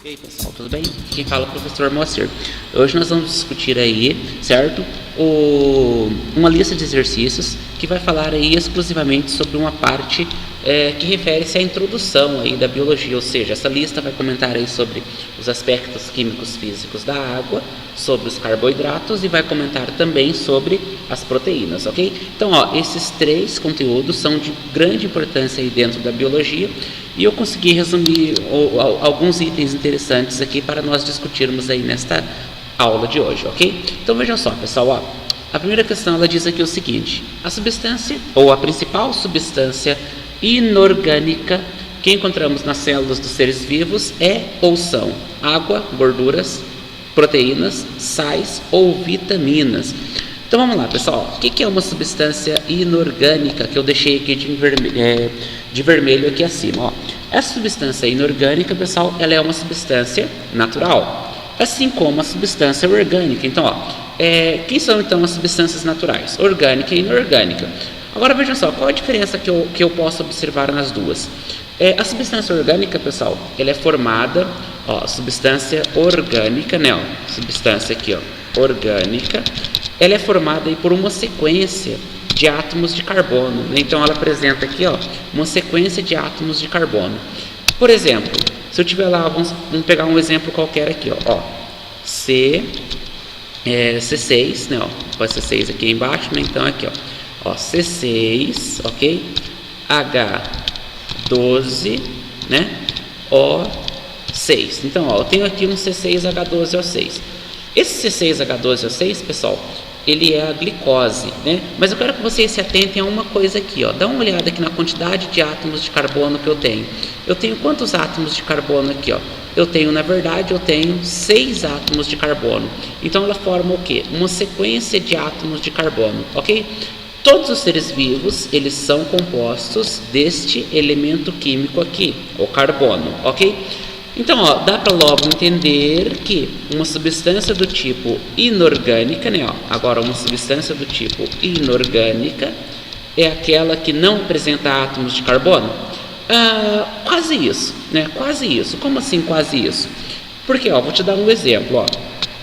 E aí pessoal, tudo bem? Quem fala é o professor Moacir. Hoje nós vamos discutir aí, certo? Uma lista de exercícios que vai falar aí exclusivamente sobre uma parte que refere-se à introdução aí da biologia, ou seja, essa lista vai comentar aí sobre os aspectos químicos físicos da água, sobre os carboidratos e vai comentar também sobre as proteínas, ok? Então, esses três conteúdos são de grande importância aí dentro da biologia e eu consegui resumir alguns itens interessantes aqui para nós discutirmos aí nesta aula de hoje, ok? Então vejam só, pessoal, a primeira questão ela diz aqui o seguinte: a substância ou a principal substância inorgânica que encontramos nas células dos seres vivos é ou são água, gorduras, proteínas, sais ou vitaminas. Então vamos lá, pessoal, o que é uma substância inorgânica que eu deixei aqui de vermelho aqui acima? Essa substância inorgânica, pessoal, ela é uma substância natural, assim como a substância orgânica. Então, quem são então as substâncias naturais? Orgânica e inorgânica. Agora vejam só, qual a diferença que eu posso observar nas duas? A substância orgânica, pessoal, ela é formada, substância orgânica, né? Substância aqui, orgânica, ela é formada aí por uma sequência de átomos de carbono, né? Então ela apresenta aqui, uma sequência de átomos de carbono. Por exemplo, se eu tiver lá, vamos pegar um exemplo qualquer aqui, C6, né? Pode ser 6 aqui embaixo, né? Então aqui, C6, ok? H12, né? O6. Então, eu tenho aqui um C6H12O6. Esse C6H12O6, pessoal, ele é a glicose, né? Mas eu quero que vocês se atentem a uma coisa aqui, Dá uma olhada aqui na quantidade de átomos de carbono que eu tenho. Eu tenho quantos átomos de carbono aqui, Eu tenho, na verdade, 6 átomos de carbono. Então, ela forma o quê? Uma sequência de átomos de carbono, ok? Todos os seres vivos, eles são compostos deste elemento químico aqui, o carbono, ok? Então, dá para logo entender que uma substância do tipo inorgânica, né? Agora, uma substância do tipo inorgânica é aquela que não apresenta átomos de carbono? Quase isso, né? Quase isso. Como assim quase isso? Porque, vou te dar um exemplo,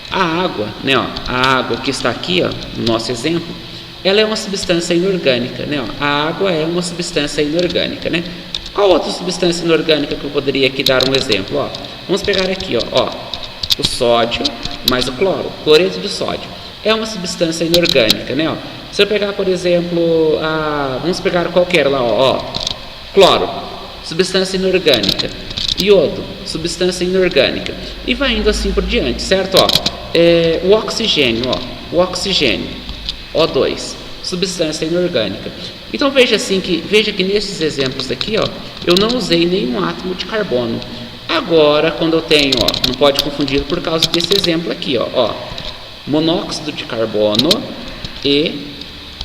A água, né? A água que está aqui, no nosso exemplo, ela é uma substância inorgânica, né? A água é uma substância inorgânica, né? Qual outra substância inorgânica que eu poderia aqui dar um exemplo? Vamos pegar aqui, o sódio mais o cloreto de sódio. É uma substância inorgânica, né? Se eu pegar, por exemplo, vamos pegar qualquer lá, cloro, substância inorgânica. Iodo, substância inorgânica. E vai indo assim por diante, certo? O oxigênio, O2, substância inorgânica. Então veja que nesses exemplos aqui, eu não usei nenhum átomo de carbono. Agora, quando eu tenho, não pode confundir por causa desse exemplo aqui, monóxido de carbono e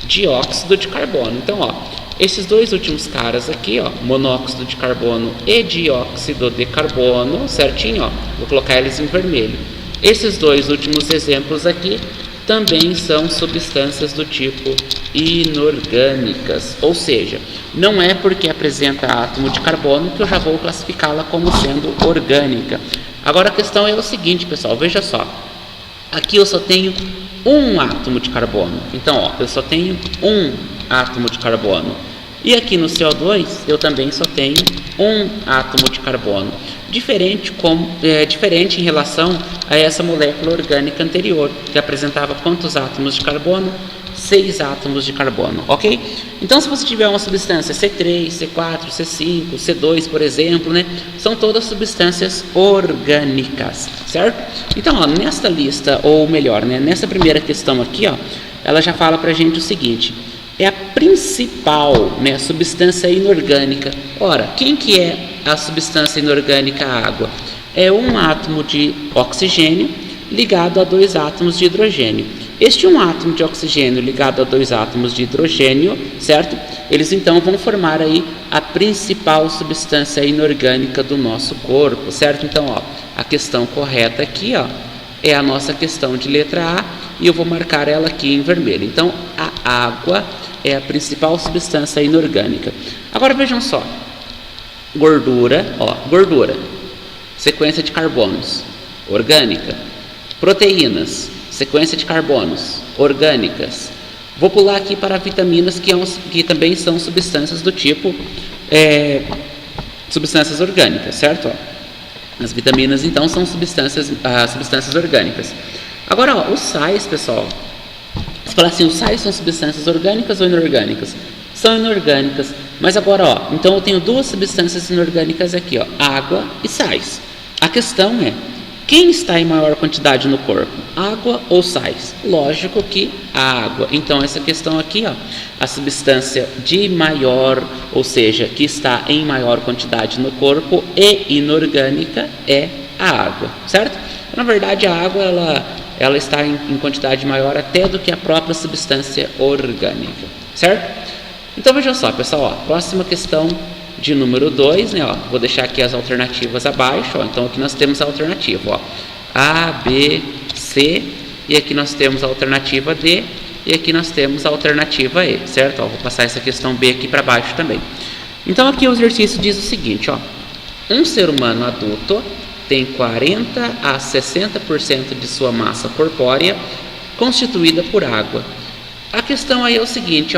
dióxido de carbono. Então, esses dois últimos caras aqui, monóxido de carbono e dióxido de carbono, certinho, vou colocar eles em vermelho. Esses dois últimos exemplos aqui também são substâncias do tipo inorgânicas, ou seja, não é porque apresenta átomo de carbono que eu já vou classificá-la como sendo orgânica. Agora a questão é o seguinte, pessoal, veja só, aqui eu só tenho um átomo de carbono, então eu só tenho um átomo de carbono, e aqui no CO2 eu também só tenho um átomo de carbono. Diferente em relação a essa molécula orgânica anterior, que apresentava quantos átomos de carbono? 6 átomos de carbono, ok? Então, se você tiver uma substância C3, C4, C5, C2, por exemplo, né? São todas substâncias orgânicas, certo? Então, nesta lista, ou melhor, né? Nessa primeira questão aqui, ela já fala pra gente o seguinte: é a principal, né, substância inorgânica. Ora, quem que é a substância inorgânica água? É um átomo de oxigênio ligado a 2 átomos de hidrogênio. Este um átomo de oxigênio ligado a 2 átomos de hidrogênio, certo? Eles então vão formar aí a principal substância inorgânica do nosso corpo, certo? Então, a questão correta aqui, é a nossa questão de letra A, e eu vou marcar ela aqui em vermelho. Então, a água é a principal substância inorgânica. Agora vejam só, gordura. sequência de carbonos, orgânica. Proteínas, sequência de carbonos, orgânicas. Vou pular aqui para vitaminas, que também são substâncias do tipo substâncias orgânicas, certo? As vitaminas, então, são substâncias orgânicas. Agora, os sais, pessoal, você fala assim, os sais são substâncias orgânicas ou inorgânicas? São inorgânicas, mas agora, então eu tenho duas substâncias inorgânicas aqui, água e sais. A questão é, quem está em maior quantidade no corpo? Água ou sais? Lógico que a água. Então, essa questão aqui, a substância de maior, ou seja, que está em maior quantidade no corpo e inorgânica é a água, certo? Na verdade, a água, ela está em quantidade maior até do que a própria substância orgânica, certo? Então, vejam só, pessoal, próxima questão de número 2, né, vou deixar aqui as alternativas abaixo, então aqui nós temos a alternativa, A, B, C, e aqui nós temos a alternativa D, e aqui nós temos a alternativa E, certo? Vou passar essa questão B aqui para baixo também. Então aqui o exercício diz o seguinte, um ser humano adulto tem 40 a 60% de sua massa corpórea constituída por água. A questão aí é o seguinte,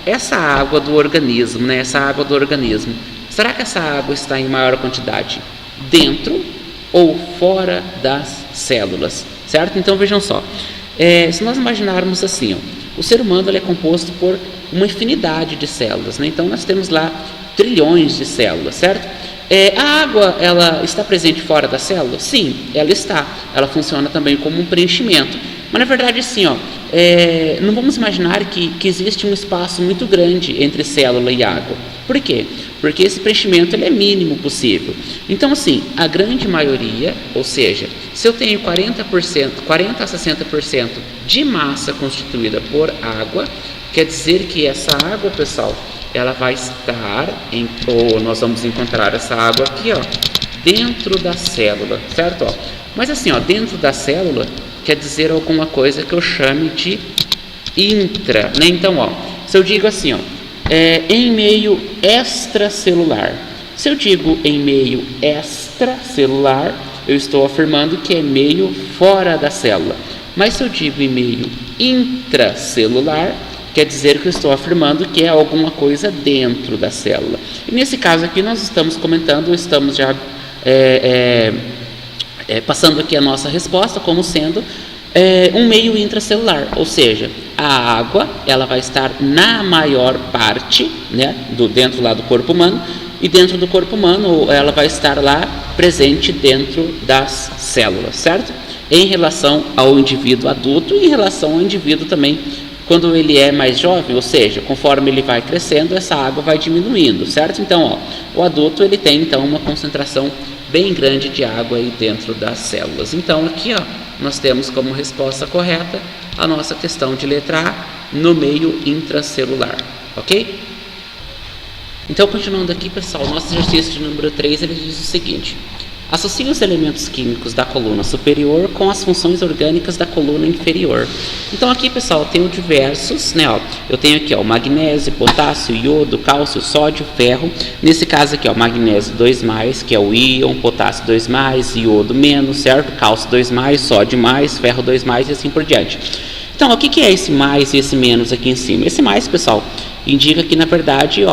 essa água do organismo, né? Será que essa água está em maior quantidade dentro ou fora das células, certo? Então vejam só, se nós imaginarmos assim, o ser humano ele é composto por uma infinidade de células, né? Então nós temos lá trilhões de células, certo? A água, ela está presente fora da célula? Sim, ela está. Ela funciona também como um preenchimento. Mas na verdade assim, não vamos imaginar que existe um espaço muito grande entre célula e água. Por quê? Porque esse preenchimento ele é mínimo possível. Então assim, a grande maioria, ou seja, se eu tenho 40 a 60% de massa constituída por água, quer dizer que essa água, pessoal, ela vai estar ou nós vamos encontrar essa água aqui, dentro da célula, certo? Mas assim, dentro da célula quer dizer alguma coisa que eu chame de intra, né? Então, se eu digo assim, em meio extracelular. Se eu digo em meio extracelular, eu estou afirmando que é meio fora da célula. Mas se eu digo em meio intracelular, quer dizer que eu estou afirmando que é alguma coisa dentro da célula. E nesse caso aqui nós estamos comentando, estamos já passando aqui a nossa resposta como sendo um meio intracelular, ou seja, a água ela vai estar na maior parte, né, dentro lá do corpo humano, e dentro do corpo humano ela vai estar lá presente dentro das células, certo? Em relação ao indivíduo adulto e em relação ao indivíduo também quando ele é mais jovem, ou seja, conforme ele vai crescendo, essa água vai diminuindo, certo? Então, o adulto ele tem então uma concentração bem grande de água aí dentro das células. Então aqui nós temos como resposta correta a nossa questão de letra A no meio intracelular, ok? Então continuando aqui, pessoal, nosso exercício de número 3 ele diz o seguinte: associe os elementos químicos da coluna superior com as funções orgânicas da coluna inferior. Então aqui, pessoal, eu tenho diversos, né? Eu tenho aqui o magnésio, potássio, iodo, cálcio, sódio, ferro. Nesse caso aqui, magnésio 2+, que é o íon, potássio 2+, iodo menos, certo? Cálcio 2+, sódio mais, ferro 2+, e assim por diante. Então, o que é esse mais e esse menos aqui em cima? Esse mais, pessoal, indica que na verdade,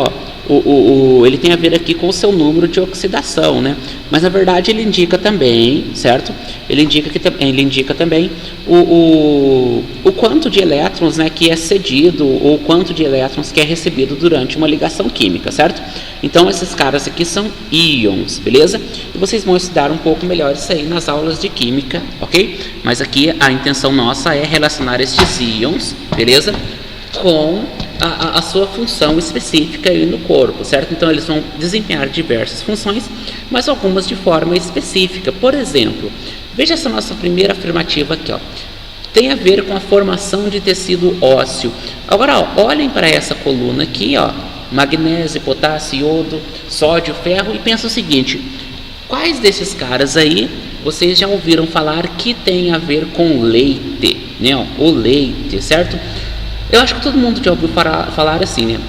ele tem a ver aqui com o seu número de oxidação, né? Mas na verdade ele indica também, certo? Ele indica também o quanto de elétrons, né, que é cedido ou quanto de elétrons que é recebido durante uma ligação química, certo? Então esses caras aqui são íons, beleza? E vocês vão estudar um pouco melhor isso aí nas aulas de química, ok? Mas aqui a intenção nossa é relacionar estes íons, beleza? Com a sua função específica aí no corpo, certo? Então eles vão desempenhar diversas funções, mas algumas de forma específica. Por exemplo, veja essa nossa primeira afirmativa aqui, tem a ver com a formação de tecido ósseo. Agora, olhem para essa coluna aqui, magnésio, potássio, iodo, sódio, ferro, e pensa o seguinte: quais desses caras aí vocês já ouviram falar que tem a ver com leite, né? O leite, certo? Eu acho que todo mundo já ouviu falar assim, né?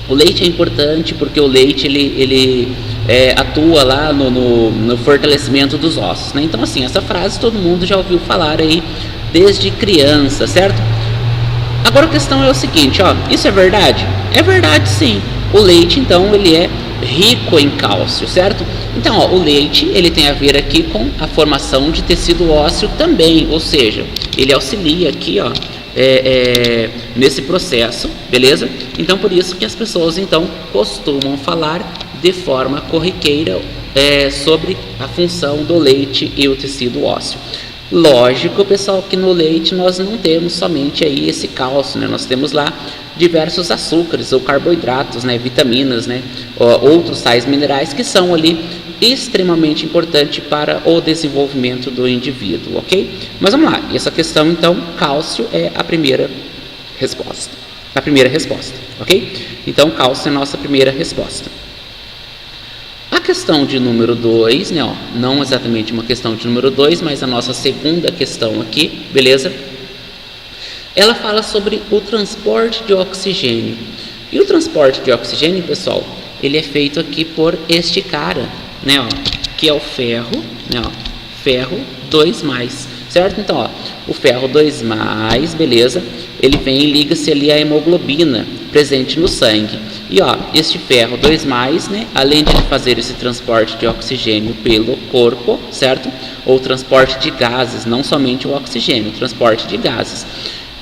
O leite é importante porque o leite ele atua lá no fortalecimento dos ossos, né? Então, assim, essa frase todo mundo já ouviu falar aí desde criança, certo? Agora a questão é o seguinte, ó, isso é verdade? É verdade, sim. O leite, então, ele é rico em cálcio, certo? Então, ó, o leite, ele tem a ver aqui com a formação de tecido ósseo também, ou seja, ele auxilia aqui, ó, nesse processo, beleza? Então, por isso que as pessoas, então, costumam falar de forma corriqueira sobre a função do leite e o tecido ósseo. Lógico, pessoal, que no leite nós não temos somente aí esse cálcio, né? Nós temos lá diversos açúcares ou carboidratos, né? Vitaminas, né? Outros sais minerais que são ali extremamente importantes para o desenvolvimento do indivíduo, ok? Mas vamos lá, essa questão então, cálcio é a primeira resposta. Ok? Então, cálcio é a nossa primeira resposta. A questão de número 2, né, ó, não exatamente uma questão de número 2, mas a nossa segunda questão aqui, beleza? Ela fala sobre o transporte de oxigênio. E o transporte de oxigênio, pessoal, ele é feito aqui por este cara, né, ó, que é o ferro, né, ó, ferro 2+, certo? Então, ó, o ferro 2+, beleza? Ele vem e liga-se ali à hemoglobina presente no sangue. E ó, este ferro 2+, né, além de fazer esse transporte de oxigênio pelo corpo, certo? Ou transporte de gases, não somente o oxigênio, transporte de gases.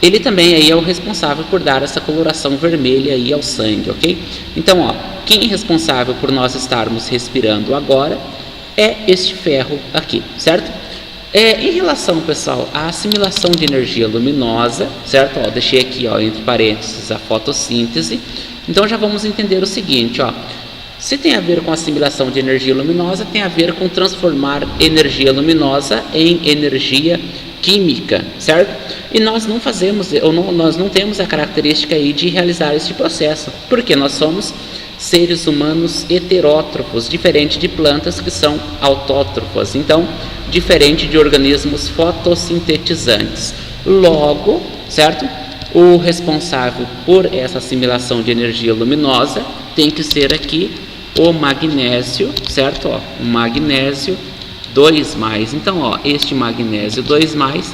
Ele também aí é o responsável por dar essa coloração vermelha aí ao sangue, ok? Então, ó, quem é responsável por nós estarmos respirando agora é este ferro aqui, certo? Em relação, pessoal, à assimilação de energia luminosa, certo? Ó, deixei aqui, ó, entre parênteses, a fotossíntese. Então, já vamos entender o seguinte, ó. Se tem a ver com assimilação de energia luminosa, tem a ver com transformar energia luminosa em energia química, certo? E nós não fazemos, nós não temos a característica aí de realizar este processo, porque nós somos seres humanos heterótrofos, diferente de plantas que são autótrofas, então, diferente de organismos fotossintetizantes. Logo, certo? O responsável por essa assimilação de energia luminosa tem que ser aqui o magnésio, certo? Ó, o magnésio 2+. Então, ó, este magnésio 2+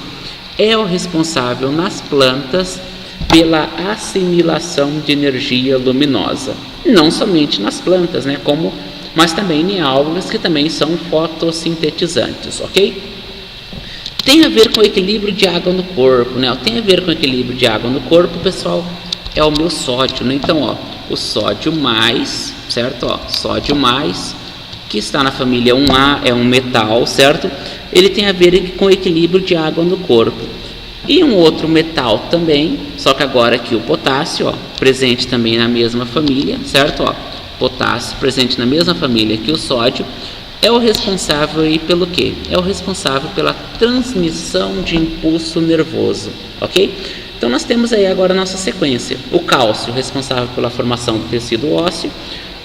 é o responsável nas plantas pela assimilação de energia luminosa. Não somente nas plantas, né? Mas também em algas que também são fotossintetizantes, ok? Tem a ver com o equilíbrio de água no corpo, né? Tem a ver com o equilíbrio de água no corpo, pessoal, é o meu sódio, né? Então, ó, o sódio mais, certo? Ó, sódio mais, que está na família 1A, é um metal, certo? Ele tem a ver com o equilíbrio de água no corpo. E um outro metal também, só que agora aqui o potássio, ó, presente também na mesma família, certo? Ó, potássio presente na mesma família que o sódio, é o responsável aí pelo quê? É o responsável pela transmissão de impulso nervoso, ok? Então nós temos aí agora a nossa sequência. O cálcio, responsável pela formação do tecido ósseo,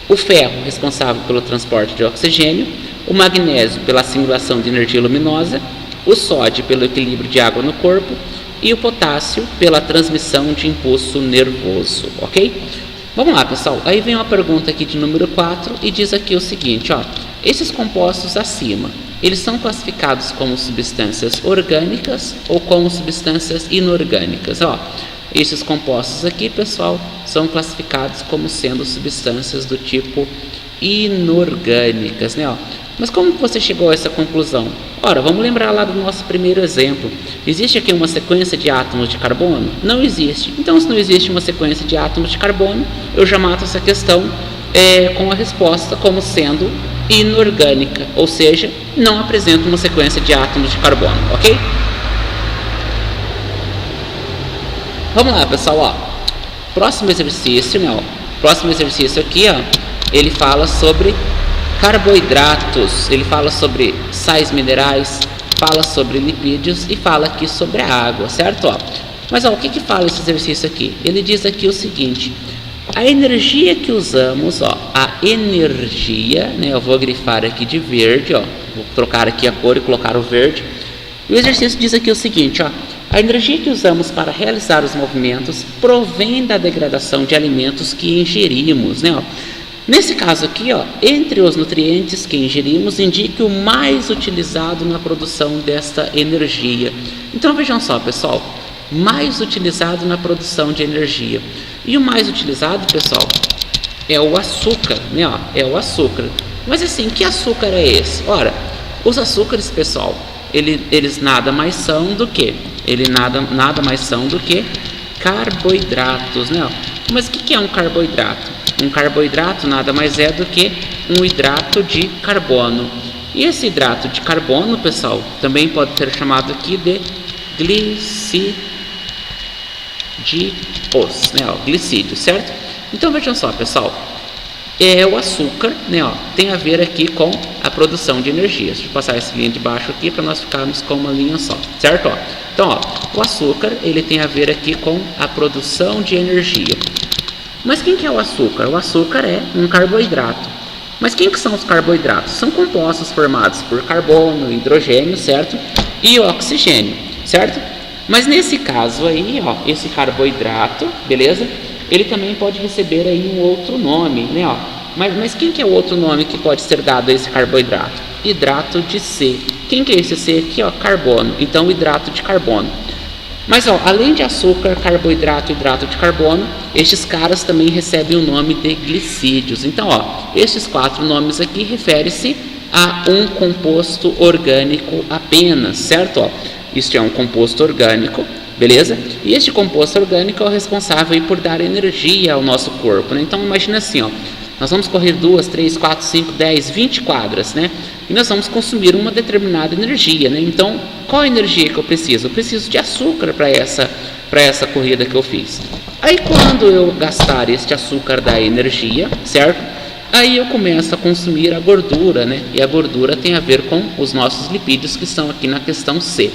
o ferro, responsável pelo transporte de oxigênio, o magnésio pela assimilação de energia luminosa, o sódio pelo equilíbrio de água no corpo e o potássio pela transmissão de impulso nervoso, ok? Vamos lá, pessoal, aí vem uma pergunta aqui de número 4 e diz aqui o seguinte, ó, esses compostos acima, eles são classificados como substâncias orgânicas ou como substâncias inorgânicas, ó. Esses compostos aqui, pessoal, são classificados como sendo substâncias do tipo inorgânicas, né, ó. Mas como você chegou a essa conclusão? Ora, vamos lembrar lá do nosso primeiro exemplo. Existe aqui uma sequência de átomos de carbono? Não existe. Então, se não existe uma sequência de átomos de carbono, eu já mato essa questão com a resposta como sendo inorgânica, ou seja, não apresenta uma sequência de átomos de carbono, ok? Vamos lá, pessoal, ó. Próximo exercício, né, ó. Próximo exercício aqui, ó, ele fala sobre carboidratos, ele fala sobre sais minerais, fala sobre lipídios e fala aqui sobre a água, certo? Ó, mas ó, o que fala esse exercício aqui? Ele diz aqui o seguinte, a energia que usamos, ó, a energia, né, eu vou grifar aqui de verde, ó, vou trocar aqui a cor e colocar o verde, e o exercício diz aqui o seguinte, ó, a energia que usamos para realizar os movimentos provém da degradação de alimentos que ingerimos, né, ó. Nesse caso aqui, ó, entre os nutrientes que ingerimos, indique o mais utilizado na produção desta energia. Então vejam só, pessoal, mais utilizado na produção de energia. E o mais utilizado, pessoal, é o açúcar, né? Ó, é o açúcar. Mas assim, que açúcar é esse? Ora, os açúcares, pessoal, eles nada mais são do que? Nada mais são do que carboidratos, né? Mas o que é um carboidrato? Um carboidrato nada mais é do que um hidrato de carbono. E esse hidrato de carbono, pessoal, também pode ser chamado aqui de glicídios, né? Ó, glicídios, certo? Então vejam só, pessoal, o açúcar, né? Ó, tem a ver aqui com a produção de energia. Deixa eu passar essa linha de baixo aqui para nós ficarmos com uma linha só, certo? Ó, então, ó, o açúcar ele tem a ver aqui com a produção de energia. Mas quem que é o açúcar? O açúcar é um carboidrato. Mas quem que são os carboidratos? São compostos formados por carbono, hidrogênio, certo? E oxigênio, certo? Mas nesse caso aí, ó, esse carboidrato, beleza? Ele também pode receber aí um outro nome, né? Ó. Mas quem que é o outro nome que pode ser dado a esse carboidrato? Hidrato de C. Quem que é esse C aqui? Ó, carbono. Então, hidrato de carbono. Mas, ó, além de açúcar, carboidrato e hidrato de carbono, estes caras também recebem o nome de glicídios. Então, ó, estes 4 nomes aqui referem-se a um composto orgânico apenas, certo? Ó, este é um composto orgânico, beleza? E este composto orgânico é o responsável por dar energia ao nosso corpo, né? Então, imagina assim, ó, nós vamos correr 2, 3, 4, 5, 10, 20 quadras, né? E nós vamos consumir uma determinada energia, né? Então, qual a energia que eu preciso? Eu preciso de açúcar para essa corrida que eu fiz. Aí, quando eu gastar este açúcar da energia, certo? Aí eu começo a consumir a gordura, né? E a gordura tem a ver com os nossos lipídios que estão aqui na questão C.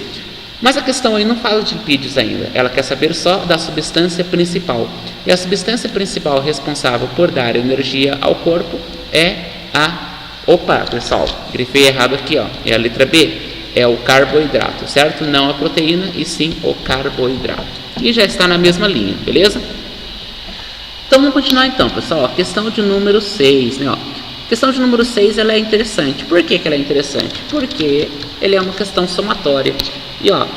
Mas a questão aí não fala de lipídios ainda, ela quer saber só da substância principal. E a substância principal responsável por dar energia ao corpo é a... Opa, pessoal, grifei errado aqui, ó. É a letra B, é o carboidrato, certo? Não a proteína, e sim o carboidrato. E já está na mesma linha, beleza? Então vamos continuar então, pessoal. A questão de número 6, né? Ó. A questão de número 6 ela é interessante. Por que ela é interessante? Porque ela é uma questão somatória. E ó,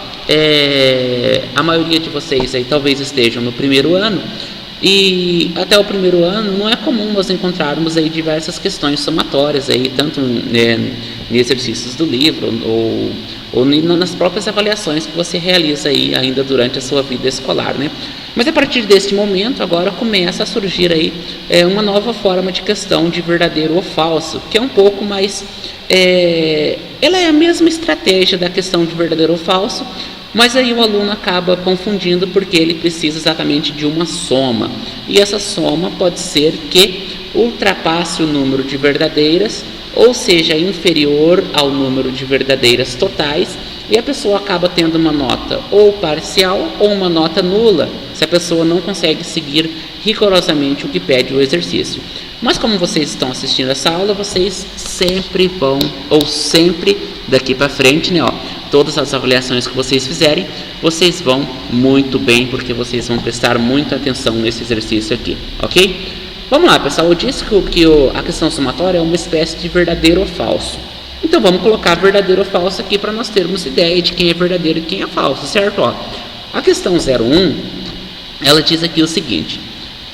a maioria de vocês aí talvez estejam no primeiro ano, e até o primeiro ano não é comum nós encontrarmos aí diversas questões somatórias aí, tanto em exercícios do livro ou nas próprias avaliações que você realiza aí ainda durante a sua vida escolar, né? Mas a partir deste momento agora começa a surgir aí uma nova forma de questão de verdadeiro ou falso, que é um pouco mais ela é a mesma estratégia da questão de verdadeiro ou falso, mas aí o aluno acaba confundindo porque ele precisa exatamente de uma soma, e essa soma pode ser que ultrapasse o número de verdadeiras ou seja inferior ao número de verdadeiras totais, e a pessoa acaba tendo uma nota ou parcial ou uma nota nula se a pessoa não consegue seguir rigorosamente o que pede o exercício. Mas como vocês estão assistindo essa aula, vocês sempre vão, ou sempre daqui para frente, né, ó, todas as avaliações que vocês fizerem, vocês vão muito bem, porque vocês vão prestar muita atenção nesse exercício aqui, ok? Vamos lá, pessoal, eu disse que a questão somatória é uma espécie de verdadeiro ou falso. Então vamos colocar verdadeiro ou falso aqui para nós termos ideia de quem é verdadeiro e quem é falso, certo? Ó, a questão 01, ela diz aqui o seguinte: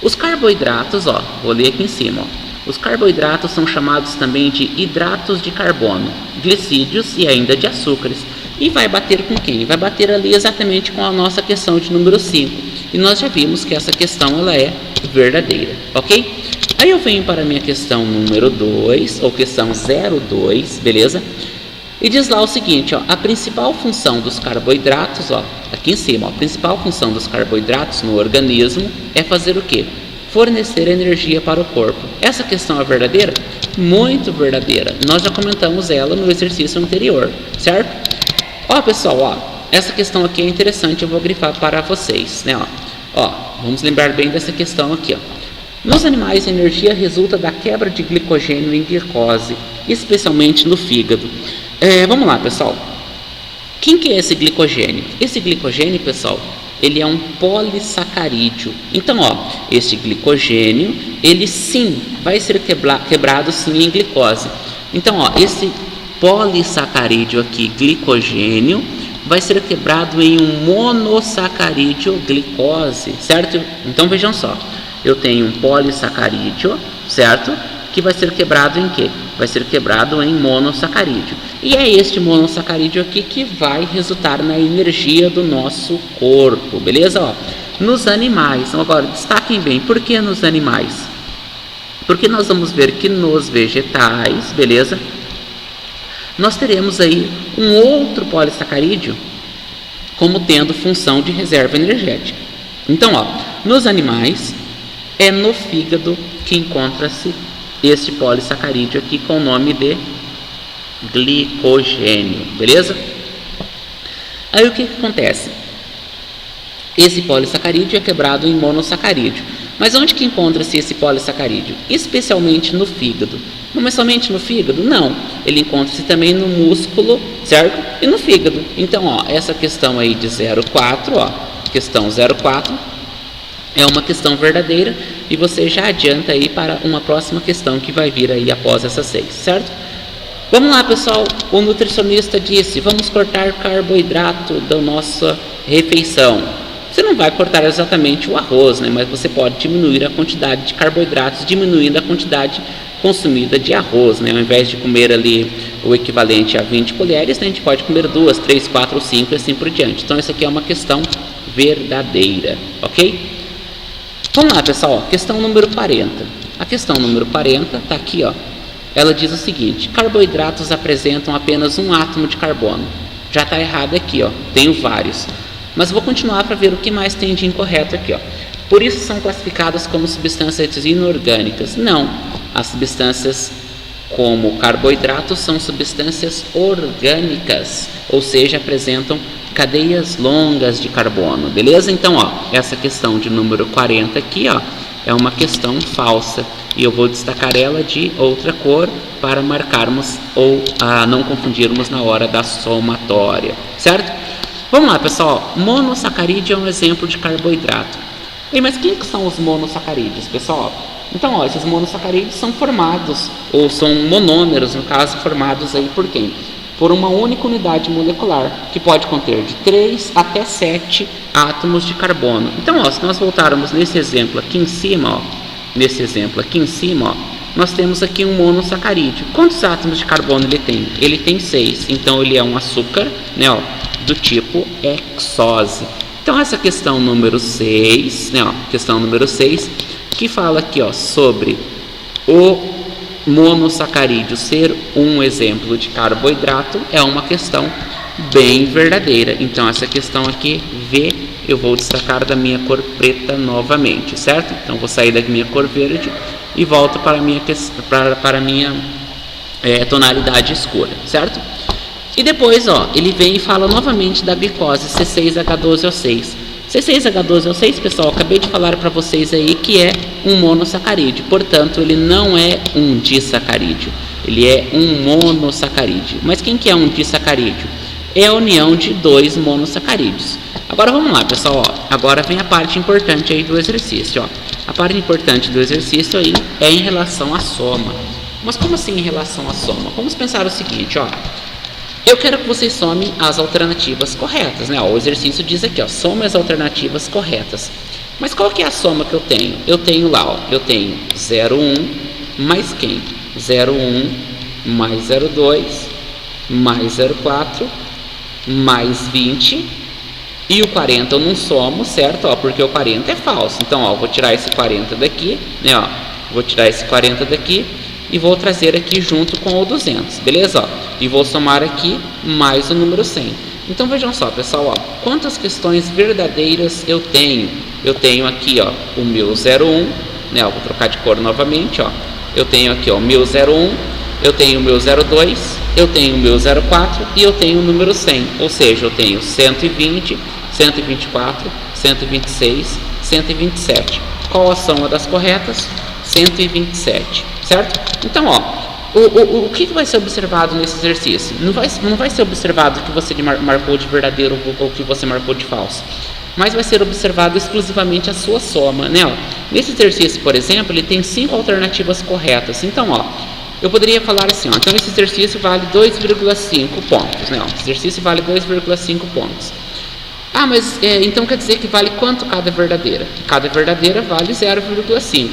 os carboidratos, ó, vou ler aqui em cima, ó. Os carboidratos são chamados também de hidratos de carbono, glicídios e ainda de açúcares. E vai bater com quem? Vai bater ali exatamente com a nossa questão de número 5. E nós já vimos que essa questão ela é verdadeira, ok? Aí eu venho para a minha questão número 2, ou questão 02, beleza? E diz lá o seguinte, ó, a principal função dos carboidratos, ó, aqui em cima, ó, a principal função dos carboidratos no organismo é fazer o quê? Fornecer energia para o corpo. Essa questão é verdadeira? Muito verdadeira. Nós já comentamos ela no exercício anterior, certo? Ó, pessoal, ó, essa questão aqui é interessante, eu vou grifar para vocês, né? Ó, vamos lembrar bem dessa questão aqui, ó. Nos animais, a energia resulta da quebra de glicogênio em glicose, especialmente no fígado. Vamos lá, pessoal. Quem que é esse glicogênio? Esse glicogênio, pessoal, ele é um polissacarídeo. Então, este glicogênio, ele sim vai ser quebrado sim em glicose. Então, esse polissacarídeo aqui, glicogênio, vai ser quebrado em um monossacarídeo glicose, certo? Então vejam só, eu tenho um polissacarídeo, certo? Que vai ser quebrado em quê? Vai ser quebrado em monossacarídeo. E é este monossacarídeo aqui que vai resultar na energia do nosso corpo, beleza? Nos animais, então agora destaquem bem, por que nos animais? Porque nós vamos ver que nos vegetais, beleza? Nós teremos aí um outro polissacarídeo como tendo função de reserva energética. Então, nos animais, é no fígado que encontra-se este polissacarídeo aqui com o nome de glicogênio, beleza? Aí o que acontece? Esse polissacarídeo é quebrado em monossacarídeo. Mas onde que encontra-se esse polissacarídeo? Especialmente no fígado. Mas somente no fígado? Não. Ele encontra-se também no músculo, certo? E no fígado. Então, essa questão aí de 0,4, questão 0,4, é uma questão verdadeira e você já adianta aí para uma próxima questão que vai vir aí após essas 6, certo? Vamos lá, pessoal. O nutricionista disse, vamos cortar carboidrato da nossa refeição. Você não vai cortar exatamente o arroz, né? Mas você pode diminuir a quantidade de carboidratos, diminuindo a quantidade consumida de arroz, né? Ao invés de comer ali o equivalente a 20 colheres, né? A gente pode comer 2, 3, 4, 5 e assim por diante. Então, essa aqui é uma questão verdadeira, ok? Vamos lá, pessoal, questão número 40. A questão número 40 está aqui, Ela diz o seguinte: carboidratos apresentam apenas um átomo de carbono. Já está errado aqui, tenho vários. Mas vou continuar para ver o que mais tem de incorreto aqui, Por isso são classificadas como substâncias inorgânicas. Não, as substâncias como carboidratos são substâncias orgânicas, ou seja, apresentam cadeias longas de carbono, beleza? Então, essa questão de número 40 aqui, é uma questão falsa. E eu vou destacar ela de outra cor para marcarmos ou não confundirmos na hora da somatória, certo? Vamos lá, pessoal. Monossacarídeo é um exemplo de carboidrato. Mas quem que são os monossacarídeos, pessoal? Então, esses monossacarídeos são formados, ou são monômeros, no caso, formados aí por quem? Por uma única unidade molecular, que pode conter de 3 até 7 átomos de carbono. Então, se nós voltarmos nesse exemplo aqui em cima, nós temos aqui um monossacarídeo. Quantos átomos de carbono ele tem? Ele tem 6, então ele é um açúcar, né, do tipo hexose. Então, essa questão número 6, questão número 6, que fala aqui, sobre o monossacarídeo ser um exemplo de carboidrato, é uma questão bem verdadeira. Então, essa questão aqui, V, eu vou destacar da minha cor preta novamente, certo? Então, vou sair da minha cor verde e volto para a minha tonalidade escura, certo? E depois, ele vem e fala novamente da glicose, C6H12O6. C6H12O6, pessoal, acabei de falar para vocês aí que é um monossacarídeo. Portanto, ele não é um disacarídeo, ele é um monossacarídeo. Mas quem que é um disacarídeo? É a união de 2 monossacarídeos. Agora vamos lá, pessoal, agora vem a parte importante aí do exercício, A parte importante do exercício aí é em relação à soma. Mas como assim em relação à soma? Vamos pensar o seguinte, eu quero que vocês somem as alternativas corretas, né? O exercício diz aqui, some as alternativas corretas. Mas qual que é a soma que eu tenho? Eu tenho lá, eu tenho 0,1 mais quem? 0,1 mais 0,2 mais 0,4 mais 20 e o 40 eu não somo, certo? Porque o 40 é falso. Então, vou tirar esse 40 daqui, né? Vou tirar esse 40 daqui e vou trazer aqui junto com o 200, beleza? E vou somar aqui mais o número 100. Então vejam só, pessoal, quantas questões verdadeiras eu tenho? Eu tenho aqui, o meu 01, né? Vou trocar de cor novamente, Eu tenho aqui, o meu 01, eu tenho o meu 02, eu tenho o meu 04 e eu tenho o número 100. Ou seja, eu tenho 120, 124, 126, 127. Qual a soma das corretas? 127, certo? Então, o que vai ser observado nesse exercício? Não vai ser observado o que você marcou de verdadeiro ou o que você marcou de falso. mas vai ser observado exclusivamente a sua soma, né? Ó, nesse exercício, por exemplo, ele tem 5 alternativas corretas. Então, ó, eu poderia falar assim, ó, então esse exercício vale 2,5 pontos, né? Ó, esse exercício vale 2,5 pontos. Ah, mas então quer dizer que vale quanto cada verdadeira? Cada verdadeira vale 0,5.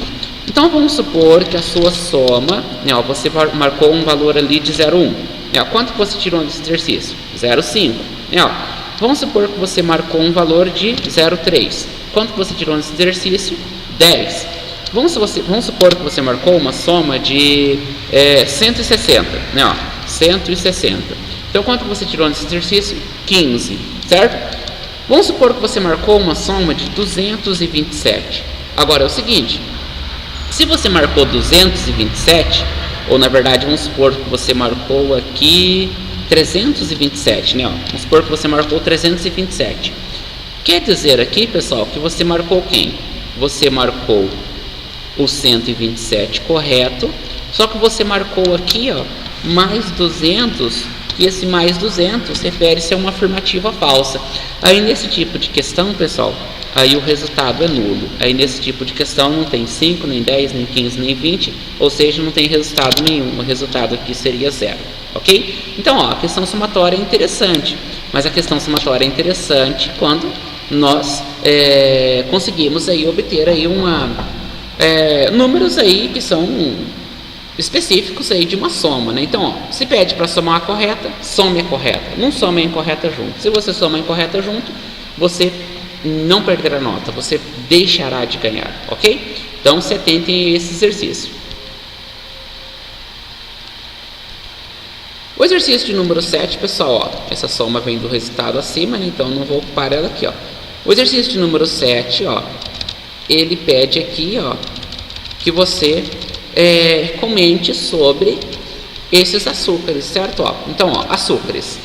Então vamos supor que a sua soma, né, ó, você marcou um valor ali de 0,1. Né, ó, quanto você tirou nesse exercício? 0,5. Né, ó, vamos supor que você marcou um valor de 0,3. Quanto você tirou nesse exercício? 10. Vamos supor que você marcou uma soma de 160. Né, ó, 160. Então quanto você tirou nesse exercício? 15. Certo? Vamos supor que você marcou uma soma de 227. Agora é o seguinte, se você marcou 227, ou na verdade vamos supor que você marcou aqui 327, né? Vamos supor que você marcou 327. Quer dizer aqui, pessoal, que você marcou quem? Você marcou o 127 correto, só que você marcou aqui, ó, mais 200, e esse mais 200 refere-se a uma afirmativa falsa. Aí nesse tipo de questão, pessoal, aí o resultado é nulo. Aí nesse tipo de questão não tem 5, nem 10, nem 15, nem 20, ou seja, não tem resultado nenhum. O resultado aqui seria 0, ok? Então, ó, a questão somatória é interessante, mas a questão somatória é interessante quando nós conseguimos aí obter aí números aí que são específicos aí de uma soma, né? Então, ó, se pede para somar a correta, some a correta, não some a incorreta junto. Se você soma a incorreta junto, você não perderá nota, você deixará de ganhar, ok? Então, se atentem a esse exercício. O exercício de número 7, pessoal, ó, essa soma vem do resultado acima, né? Então não vou ocupar ela aqui, ó. O exercício de número 7, ó, ele pede aqui, ó, que você comente sobre esses açúcares, certo? Ó, então, ó, açúcares.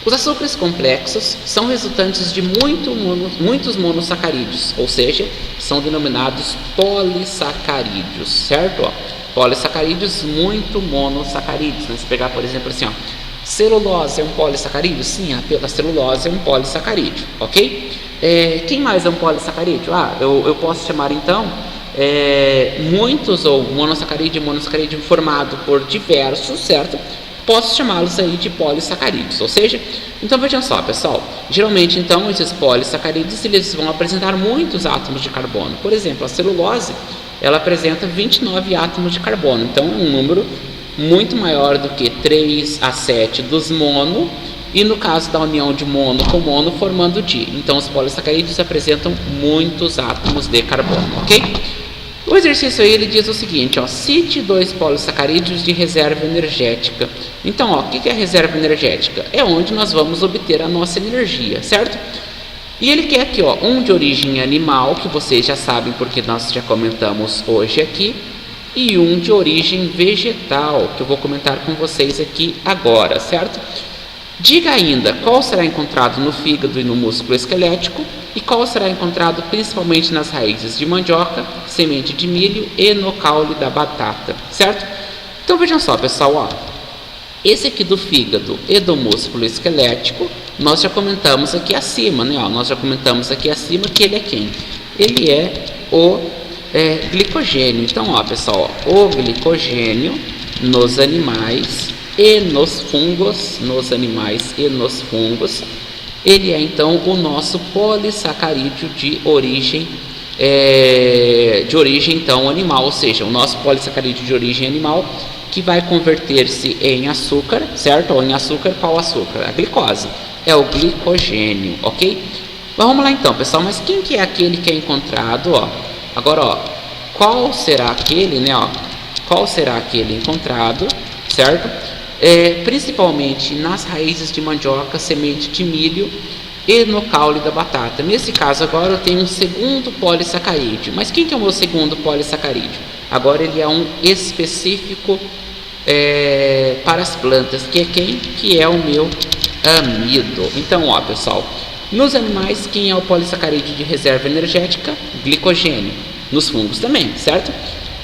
Os açúcares complexos são resultantes de muitos monossacarídeos, ou seja, são denominados polissacarídeos, certo? Ó, polissacarídeos muito monossacarídeos. Né? Se pegar, por exemplo, assim, ó, celulose é um polissacarídeo? Sim, a celulose é um polissacarídeo, ok? Quem mais é um polissacarídeo? Eu posso chamar então muitos, ou monossacarídeo formado por diversos, certo? Posso chamá-los aí de polissacarídeos, ou seja, então vejam só, pessoal, geralmente então esses polissacarídeos eles vão apresentar muitos átomos de carbono. Por exemplo, a celulose, ela apresenta 29 átomos de carbono, então é um número muito maior do que 3 a 7 dos mono, e no caso da união de mono com mono formando di. Então os polissacarídeos apresentam muitos átomos de carbono, ok? O exercício aí ele diz o seguinte, ó, cite 2 polissacarídeos de reserva energética. Então, ó, o que é a reserva energética? É onde nós vamos obter a nossa energia, certo? E ele quer aqui, ó, um de origem animal, que vocês já sabem porque nós já comentamos hoje aqui, e um de origem vegetal, que eu vou comentar com vocês aqui agora, certo? Diga ainda qual será encontrado no fígado e no músculo esquelético e qual será encontrado principalmente nas raízes de mandioca, semente de milho e no caule da batata, certo? Então vejam só, pessoal, ó, esse aqui do fígado e do músculo esquelético, nós já comentamos aqui acima, né? Ó, nós já comentamos aqui acima que ele é quem? Ele é o glicogênio. Então, ó, pessoal, ó, o glicogênio nos animais e nos fungos, ele é então o nosso polissacarídeo de origem então animal, ou seja, o nosso polissacarídeo de origem animal que vai converter-se em açúcar, certo? Ou em açúcar, qual açúcar? A glicose, é o glicogênio, ok? Mas vamos lá então, pessoal, mas quem que é aquele que é encontrado, ó? Agora, ó, qual será aquele, né, ó? Qual será aquele encontrado, certo? Principalmente nas raízes de mandioca, semente de milho e no caule da batata. Nesse caso agora eu tenho um segundo polissacarídeo. Mas quem que é o meu segundo polissacarídeo? Agora ele é um específico para as plantas, que é quem? Que é o meu amido. Então, ó, pessoal, nos animais quem é o polissacarídeo de reserva energética? Glicogênio. Nos fungos também, certo?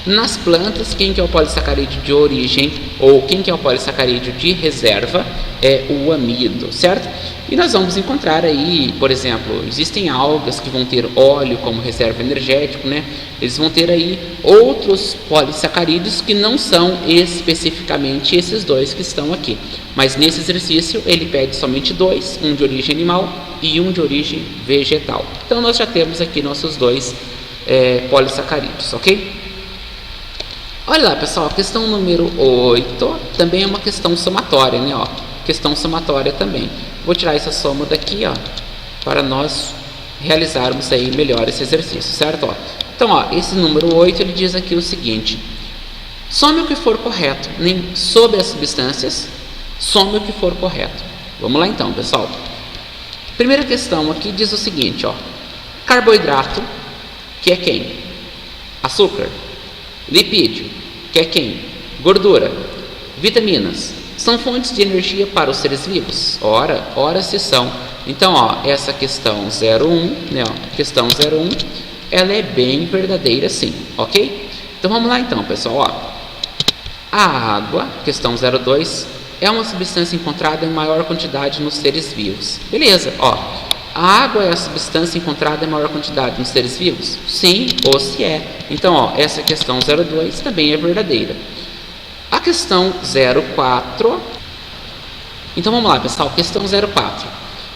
Nas plantas, quem que é o polissacarídeo de origem, ou quem que é o polissacarídeo de reserva, é o amido, certo? E nós vamos encontrar aí, por exemplo, existem algas que vão ter óleo como reserva energético, né? Eles vão ter aí outros polissacarídeos que não são especificamente esses dois que estão aqui. Mas nesse exercício ele pede somente dois, um de origem animal e um de origem vegetal. Então nós já temos aqui nossos dois polissacarídeos, ok? Olha lá, pessoal, a questão número 8 também é uma questão somatória, né? Ó, questão somatória também. Vou tirar essa soma daqui, ó, para nós realizarmos aí melhor esse exercício, certo? Ó, então, ó, esse número 8 ele diz aqui o seguinte: some o que for correto sobre as substâncias, some o que for correto. Vamos lá então, pessoal. Primeira questão aqui diz o seguinte, ó: carboidrato, que é quem? Açúcar. Lipídio, que é quem? Gordura. Vitaminas, são fontes de energia para os seres vivos? Ora se são. Então, ó, essa questão 01, né, ó, questão 01, ela é bem verdadeira sim, ok? Então vamos lá então, pessoal, ó. A água, questão 02, é uma substância encontrada em maior quantidade nos seres vivos. Beleza, ó. A água é a substância encontrada em maior quantidade nos seres vivos? Sim, ou se é. Então, ó, essa questão 02 também é verdadeira. A questão 04. Então vamos lá, pessoal, questão 04.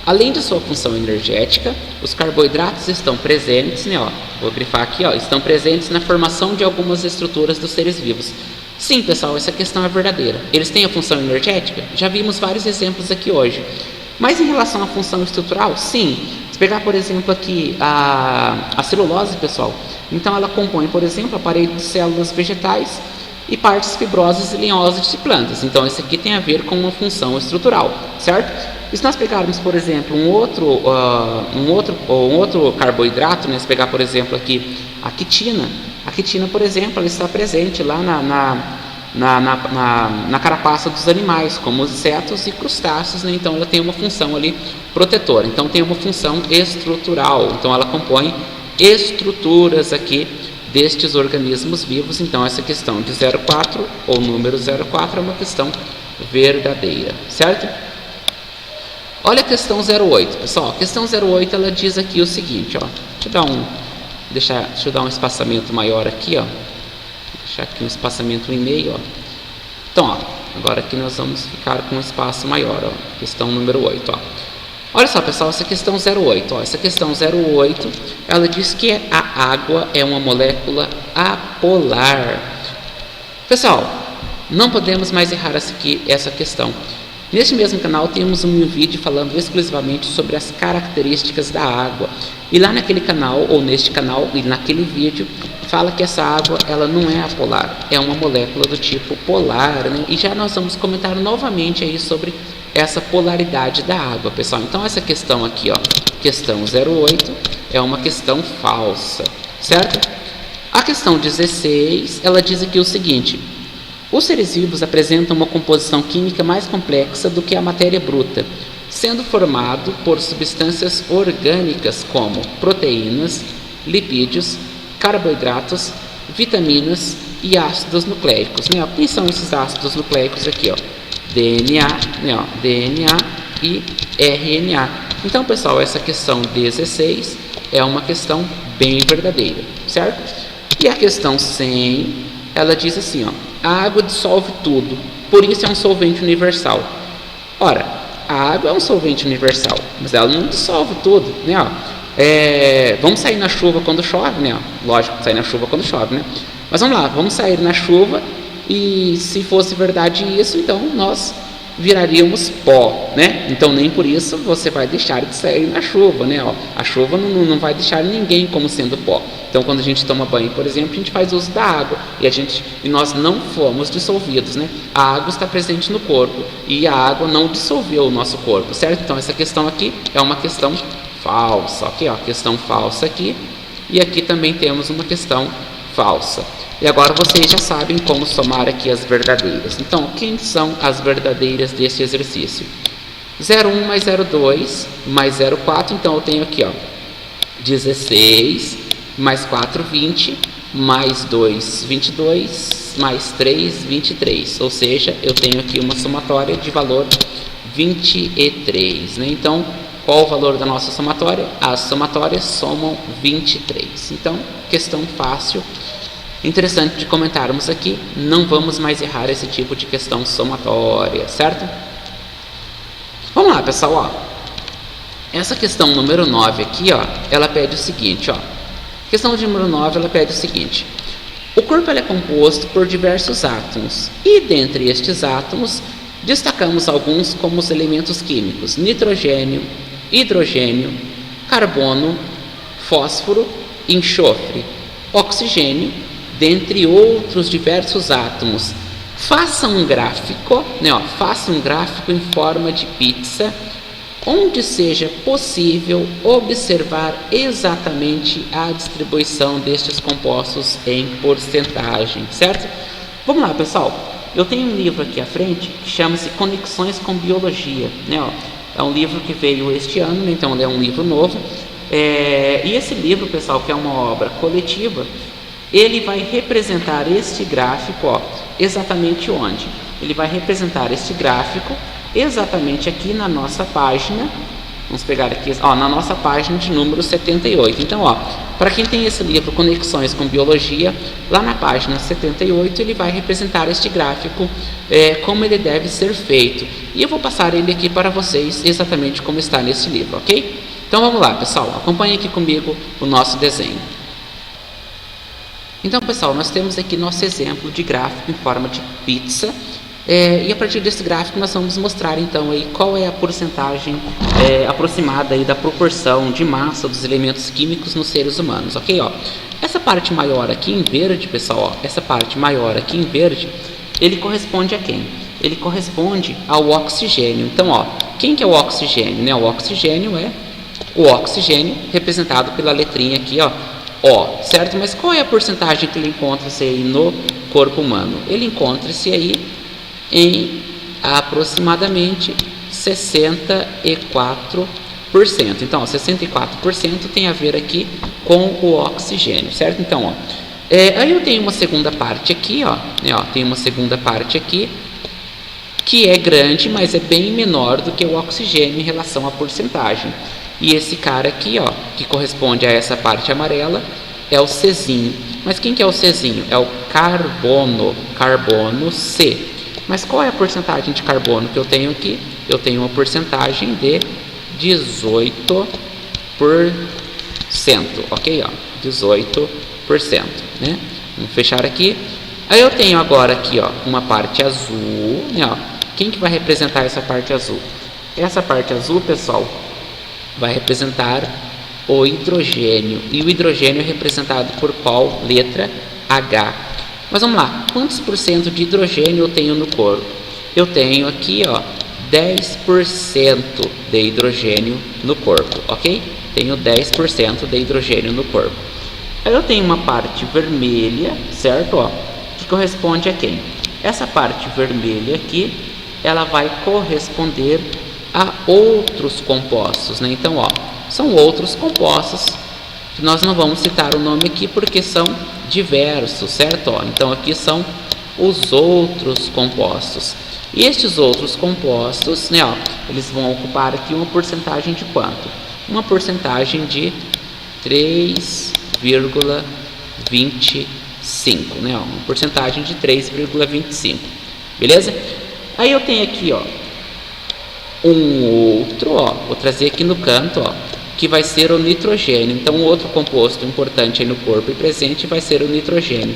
Além de sua função energética, os carboidratos estão presentes, né, ó, vou grifar aqui, ó, estão presentes na formação de algumas estruturas dos seres vivos. Sim, pessoal, essa questão é verdadeira. Eles têm a função energética? Já vimos vários exemplos aqui hoje. Mas em relação à função estrutural, sim. Se pegar, por exemplo, aqui a celulose, pessoal, então ela compõe, por exemplo, a parede de células vegetais e partes fibrosas e lenhosas de plantas. Então, isso aqui tem a ver com uma função estrutural, certo? E se nós pegarmos, por exemplo, um outro carboidrato, né? Se pegar, por exemplo, aqui a quitina, por exemplo, ela está presente lá na carapaça dos animais, como os insetos e crustáceos, né? Então ela tem uma função ali protetora, então tem uma função estrutural, então ela compõe estruturas aqui destes organismos vivos. Então essa questão de 04 ou número 04 é uma questão verdadeira, certo? Olha a questão 08, pessoal. A questão 08 ela diz aqui o seguinte, ó. Deixa eu dar um espaçamento maior aqui, ó. Deixar aqui um espaçamento e meio, ó. Então, ó, agora aqui nós vamos ficar com um espaço maior, ó. Questão número 8, ó. Olha só, pessoal, essa questão 08, ó. Essa questão 08, ela diz que a água é uma molécula apolar. Pessoal, não podemos mais errar essa questão. Neste mesmo canal temos um vídeo falando exclusivamente sobre as características da água. E lá naquele canal, ou neste canal, e naquele vídeo, fala que essa água, ela não é apolar, é uma molécula do tipo polar, né? E já nós vamos comentar novamente aí sobre essa polaridade da água, pessoal. Então essa questão aqui, ó, questão 08, é uma questão falsa, certo? A questão 16, ela diz aqui o seguinte: os seres vivos apresentam uma composição química mais complexa do que a matéria bruta, sendo formado por substâncias orgânicas como proteínas, lipídios, carboidratos, vitaminas e ácidos nucleicos, né? Quem são esses ácidos nucleicos aqui, ó? DNA, né? Ó, DNA e RNA. Então, pessoal, essa questão 16 é uma questão bem verdadeira, certo? E a questão 100, ela diz assim, ó: a água dissolve tudo, por isso é um solvente universal. Ora, a água é um solvente universal, mas ela não dissolve tudo, né? Ó, vamos sair na chuva quando chove, né? Lógico, sair na chuva quando chove, né? Mas vamos lá, vamos sair na chuva e se fosse verdade isso, então nós viraríamos pó, né? Então nem por isso você vai deixar de sair na chuva, né? Ó, a chuva não vai deixar ninguém como sendo pó. Então quando a gente toma banho, por exemplo, a gente faz uso da água e nós não fomos dissolvidos, né? A água está presente no corpo e a água não dissolveu o nosso corpo, certo? Então essa questão aqui é uma questão falsa, ok? Ó, questão falsa aqui, e aqui também temos uma questão falsa. E agora vocês já sabem como somar aqui as verdadeiras. Então, quem são as verdadeiras desse exercício? 01 mais 02 mais 04, então eu tenho aqui, ó, 16 mais 4, 20, mais 2, 22, mais 3, 23. Ou seja, eu tenho aqui uma somatória de valor 23, né? Então, qual o valor da nossa somatória? As somatórias somam 23. Então, questão fácil. Interessante de comentarmos aqui, não vamos mais errar esse tipo de questão somatória, certo? Vamos lá, pessoal, ó. Essa questão número 9 aqui, ó, ela pede o seguinte, ó. Questão número 9, ela pede o seguinte: o corpo é composto por diversos átomos, e dentre estes átomos, destacamos alguns como os elementos químicos: nitrogênio, hidrogênio, carbono, fósforo, enxofre, oxigênio, dentre outros diversos átomos. Faça um gráfico, né, ó, faça um gráfico em forma de pizza, onde seja possível observar exatamente a distribuição destes compostos em porcentagem, certo? Vamos lá, pessoal. Eu tenho um livro aqui à frente que chama-se Conexões com Biologia, né, ó. É um livro que veio este ano, né, então é um livro novo. E esse livro, pessoal, que é uma obra coletiva, ele vai representar este gráfico, ó, exatamente onde? Ele vai representar este gráfico exatamente aqui na nossa página. Vamos pegar aqui, ó, na nossa página de número 78. Então, ó, para quem tem esse livro Conexões com Biologia, lá na página 78 ele vai representar este gráfico, como ele deve ser feito. E eu vou passar ele aqui para vocês exatamente como está nesse livro, ok? Então vamos lá, pessoal, acompanhe aqui comigo o nosso desenho. Então, pessoal, nós temos aqui nosso exemplo de gráfico em forma de pizza. E a partir desse gráfico nós vamos mostrar então aí qual é a porcentagem aproximada aí da proporção de massa dos elementos químicos nos seres humanos, ok? Ó, essa parte maior aqui em verde, pessoal, ó, essa parte maior aqui em verde, ele corresponde a quem? Ele corresponde ao oxigênio. Então, ó, quem que é o oxigênio, né? O oxigênio é o oxigênio representado pela letrinha aqui, ó, O, certo? Mas qual é a porcentagem que ele encontra-se aí no corpo humano? Ele encontra-se aí em aproximadamente 64%. Então, ó, 64% tem a ver aqui com o oxigênio, certo? Então, ó, aí eu tenho uma segunda parte aqui, ó, né, ó, tem uma segunda parte aqui que é grande, mas é bem menor do que o oxigênio em relação à porcentagem. E esse cara aqui, ó, que corresponde a essa parte amarela, é o Czinho. Mas quem que é o Czinho? É o carbono, carbono C. Mas qual é a porcentagem de carbono que eu tenho aqui? Eu tenho uma porcentagem de 18%, ok? Ó, 18%, né? Vamos fechar aqui. Aí eu tenho agora aqui, ó, uma parte azul, né? Ó, quem que vai representar essa parte azul? Essa parte azul, pessoal, vai representar o hidrogênio. E o hidrogênio é representado por qual letra? H. Mas vamos lá, quantos por cento de hidrogênio eu tenho no corpo? Eu tenho aqui, ó, 10% de hidrogênio no corpo, ok? Tenho 10% de hidrogênio no corpo. Aí eu tenho uma parte vermelha, certo? Ó, que corresponde a quem? Essa parte vermelha aqui, ela vai corresponder a outros compostos, né? Então, ó, são outros compostos que nós não vamos citar o nome aqui porque são diversos, certo? Ó, então aqui são os outros compostos. E estes outros compostos, né, ó, eles vão ocupar aqui uma porcentagem de quanto? Uma porcentagem de 3,25, né? Ó, uma porcentagem de 3,25, beleza? Aí eu tenho aqui, ó, um outro, ó, vou trazer aqui no canto, ó, que vai ser o nitrogênio. Então, um outro composto importante aí no corpo e presente vai ser o nitrogênio,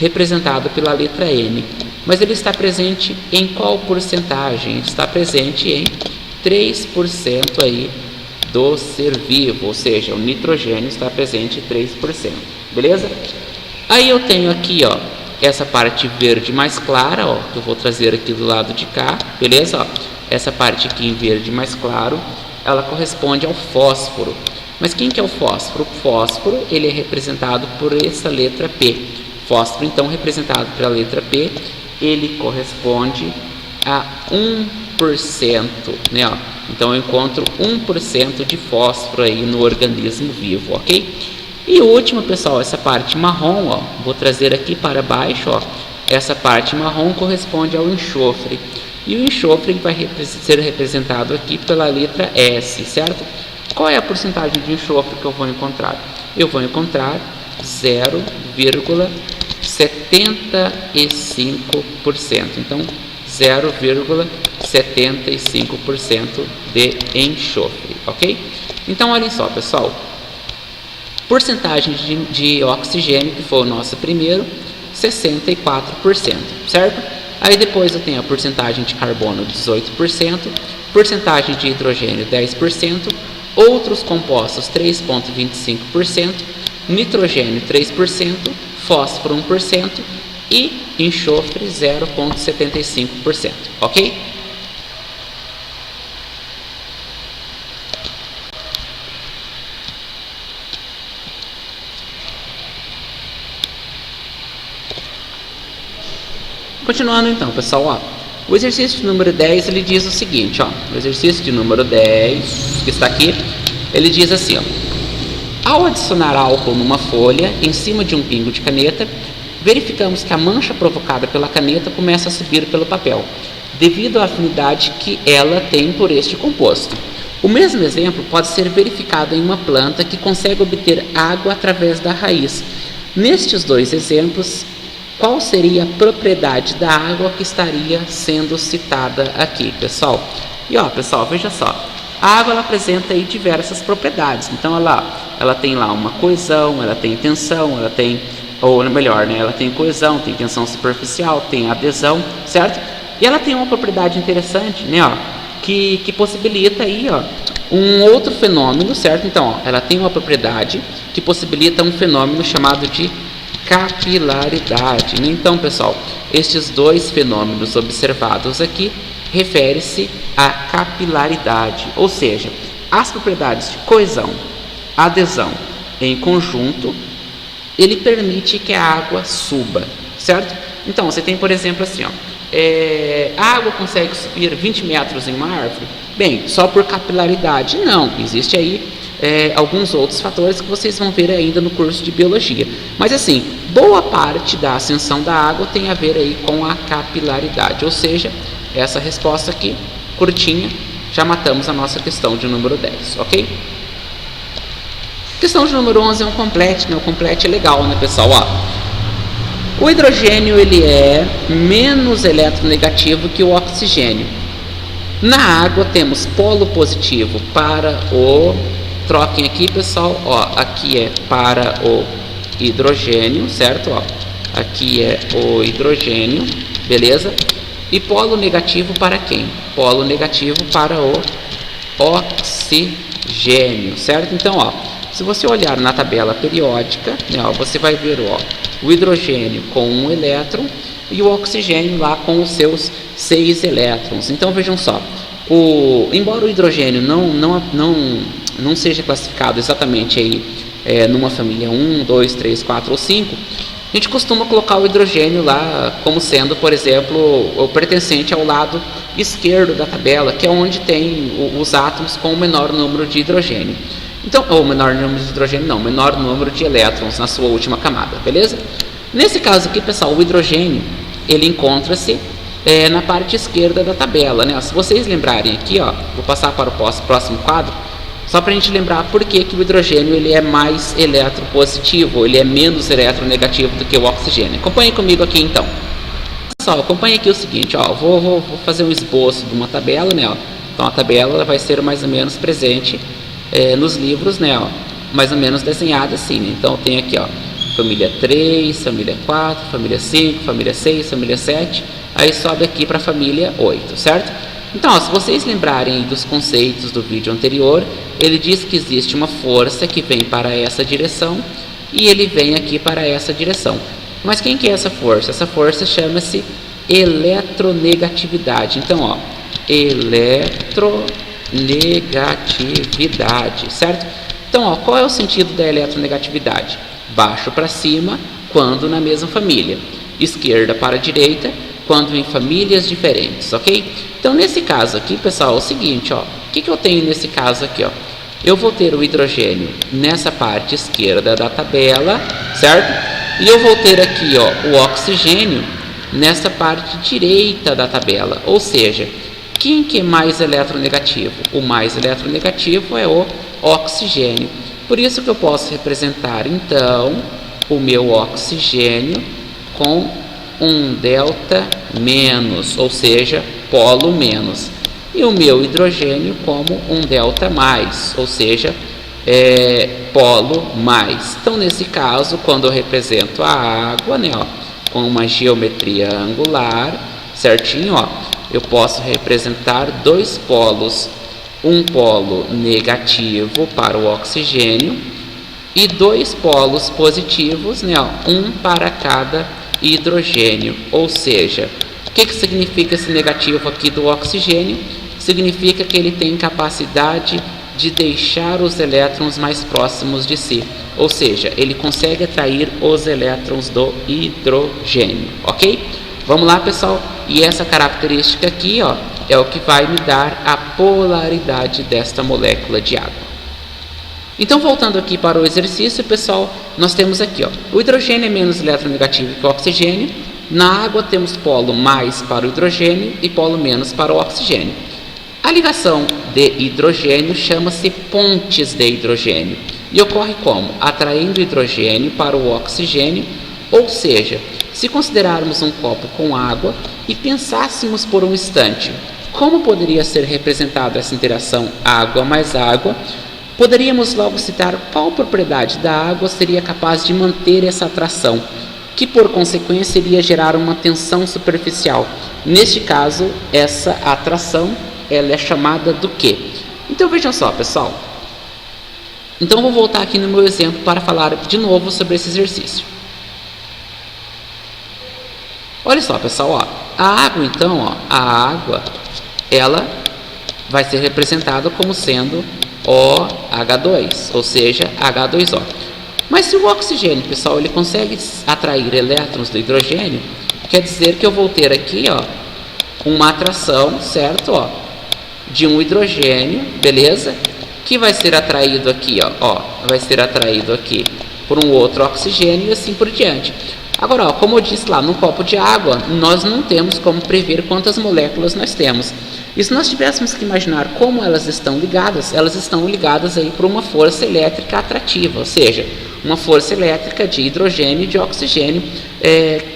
representado pela letra N. Mas ele está presente em qual porcentagem? Está presente em 3% aí do ser vivo, ou seja, o nitrogênio está presente em 3%, beleza? Aí eu tenho aqui, ó, essa parte verde mais clara, ó, que eu vou trazer aqui do lado de cá, beleza? Ó, essa parte aqui em verde mais claro, ela corresponde ao fósforo. Mas quem que é o fósforo? O fósforo, ele é representado por essa letra P. Fósforo, então, representado pela letra P, ele corresponde a 1%, né? Ó, então eu encontro 1% de fósforo aí no organismo vivo, ok? E o último, pessoal, essa parte marrom, ó, vou trazer aqui para baixo, ó, essa parte marrom corresponde ao enxofre. E o enxofre vai ser representado aqui pela letra S, certo? Qual é a porcentagem de enxofre que eu vou encontrar? Eu vou encontrar 0,75%. Então, 0,75% de enxofre, ok? Então, olhem só, pessoal. Porcentagem de oxigênio, que foi o nosso primeiro, 64%, certo? Aí depois eu tenho a porcentagem de carbono, 18%, porcentagem de hidrogênio, 10%, outros compostos, 3,25%, nitrogênio, 3%, fósforo, 1% e enxofre, 0,75%, ok? Continuando então, pessoal, ó, o exercício de número 10, ele diz o seguinte, ó, o exercício de número 10, que está aqui, ele diz assim, ó, ao adicionar álcool numa folha, em cima de um pingo de caneta, verificamos que a mancha provocada pela caneta começa a subir pelo papel, devido à afinidade que ela tem por este composto. O mesmo exemplo pode ser verificado em uma planta que consegue obter água através da raiz. Nestes dois exemplos, qual seria a propriedade da água que estaria sendo citada aqui, pessoal? E ó, pessoal, veja só, a água ela apresenta aí diversas propriedades. Então ela tem lá uma coesão, ela tem tensão, ela tem, ou melhor, né, ela tem coesão, tem tensão superficial, tem adesão, certo? E ela tem uma propriedade interessante, né, ó, que possibilita aí, ó, um outro fenômeno, certo? Então, ó, ela tem uma propriedade que possibilita um fenômeno chamado de capilaridade. Então, pessoal, estes dois fenômenos observados aqui refere-se à capilaridade, ou seja, as propriedades de coesão, adesão em conjunto, ele permite que a água suba, certo? Então, você tem, por exemplo, assim, ó, a água consegue subir 20 metros em uma árvore? Bem, só por capilaridade? Não, existe aí alguns outros fatores que vocês vão ver ainda no curso de biologia. Mas assim, boa parte da ascensão da água tem a ver aí com a capilaridade, ou seja, essa resposta aqui, curtinha, já matamos a nossa questão de número 10, ok? Questão de número 11 é um complete, né? O complete é legal, né, pessoal? Ó, o hidrogênio ele é menos eletronegativo que o oxigênio. Na água temos polo positivo para o... Troquem aqui, pessoal, ó, aqui é para o hidrogênio, certo? Ó, aqui é o hidrogênio, beleza? E polo negativo para quem? Polo negativo para o oxigênio, certo? Então, ó, se você olhar na tabela periódica, né, ó, você vai ver, ó, o hidrogênio com 1 elétron e o oxigênio lá com os seus 6 elétrons. Então, vejam só, embora o hidrogênio não seja classificado exatamente aí, numa família 1, 2, 3, 4 ou 5, a gente costuma colocar o hidrogênio lá como sendo, por exemplo, o pertencente ao lado esquerdo da tabela, que é onde tem os átomos com o menor número de hidrogênio. Então, ou menor número de hidrogênio não, menor número de elétrons na sua última camada, beleza? Nesse caso aqui, pessoal, o hidrogênio, ele encontra-se na parte esquerda da tabela, né? Se vocês lembrarem aqui, ó, vou passar para o próximo quadro, só para a gente lembrar por que o hidrogênio ele é mais eletropositivo, ele é menos eletronegativo do que o oxigênio. Acompanhe comigo aqui então. Pessoal, acompanhe aqui o seguinte, ó, vou fazer um esboço de uma tabela, né? Ó. Então a tabela vai ser mais ou menos presente nos livros, né? Ó, mais ou menos desenhada assim, né? Então tem aqui, ó, família 3, família 4, família 5, família 6, família 7, aí sobe aqui para a família 8, certo? Então, ó, se vocês lembrarem dos conceitos do vídeo anterior, ele diz que existe uma força que vem para essa direção e ele vem aqui para essa direção. Mas quem que é essa força? Essa força chama-se eletronegatividade. Então, ó, eletronegatividade, certo? Então, ó, qual é o sentido da eletronegatividade? Baixo para cima, quando na mesma família. Esquerda para direita, quando em famílias diferentes, ok? Então, nesse caso aqui, pessoal, é o seguinte, ó, o que eu tenho nesse caso aqui, ó? eu vou ter o hidrogênio nessa parte esquerda da tabela, certo? E eu vou ter aqui, ó, o oxigênio nessa parte direita da tabela, ou seja, quem que é mais eletronegativo? O mais eletronegativo é o oxigênio. Por isso que eu posso representar, então, o meu oxigênio com um delta menos, ou seja, polo menos. E o meu hidrogênio como um delta mais, ou seja, polo mais. Então, nesse caso, quando eu represento a água, né, ó, com uma geometria angular, certinho, ó, eu posso representar dois polos, um polo negativo para o oxigênio e dois polos positivos, né, ó, um para cada hidrogênio. Ou seja, o que significa esse negativo aqui do oxigênio? Significa que ele tem capacidade de deixar os elétrons mais próximos de si, ou seja, ele consegue atrair os elétrons do hidrogênio, ok? Vamos lá, pessoal, e essa característica aqui, ó, é o que vai me dar a polaridade desta molécula de água. Então, voltando aqui para o exercício, pessoal, nós temos aqui, ó, o hidrogênio é menos eletronegativo que o oxigênio. Na água temos polo mais para o hidrogênio e polo menos para o oxigênio. A ligação de hidrogênio chama-se pontes de hidrogênio e ocorre como? Atraindo hidrogênio para o oxigênio, ou seja, se considerarmos um copo com água e pensássemos por um instante como poderia ser representada essa interação água mais água, poderíamos logo citar qual propriedade da água seria capaz de manter essa atração, que por consequência iria gerar uma tensão superficial. Neste caso, essa atração ela é chamada do quê? Então vejam só, pessoal. Então vou voltar aqui no meu exemplo para falar de novo sobre esse exercício. Olha só, pessoal, ó, a água então, ó, a água, ela vai ser representada como sendo OH2, ou seja, H2O. Mas se o oxigênio, pessoal, ele consegue atrair elétrons do hidrogênio, quer dizer que eu vou ter aqui, ó, uma atração, certo, ó, de um hidrogênio, beleza? Que vai ser atraído aqui, ó, vai ser atraído aqui por um outro oxigênio e assim por diante. Agora, ó, como eu disse lá, num copo de água, nós não temos como prever quantas moléculas nós temos. E se nós tivéssemos que imaginar como elas estão ligadas aí por uma força elétrica atrativa, ou seja, uma força elétrica de hidrogênio e de oxigênio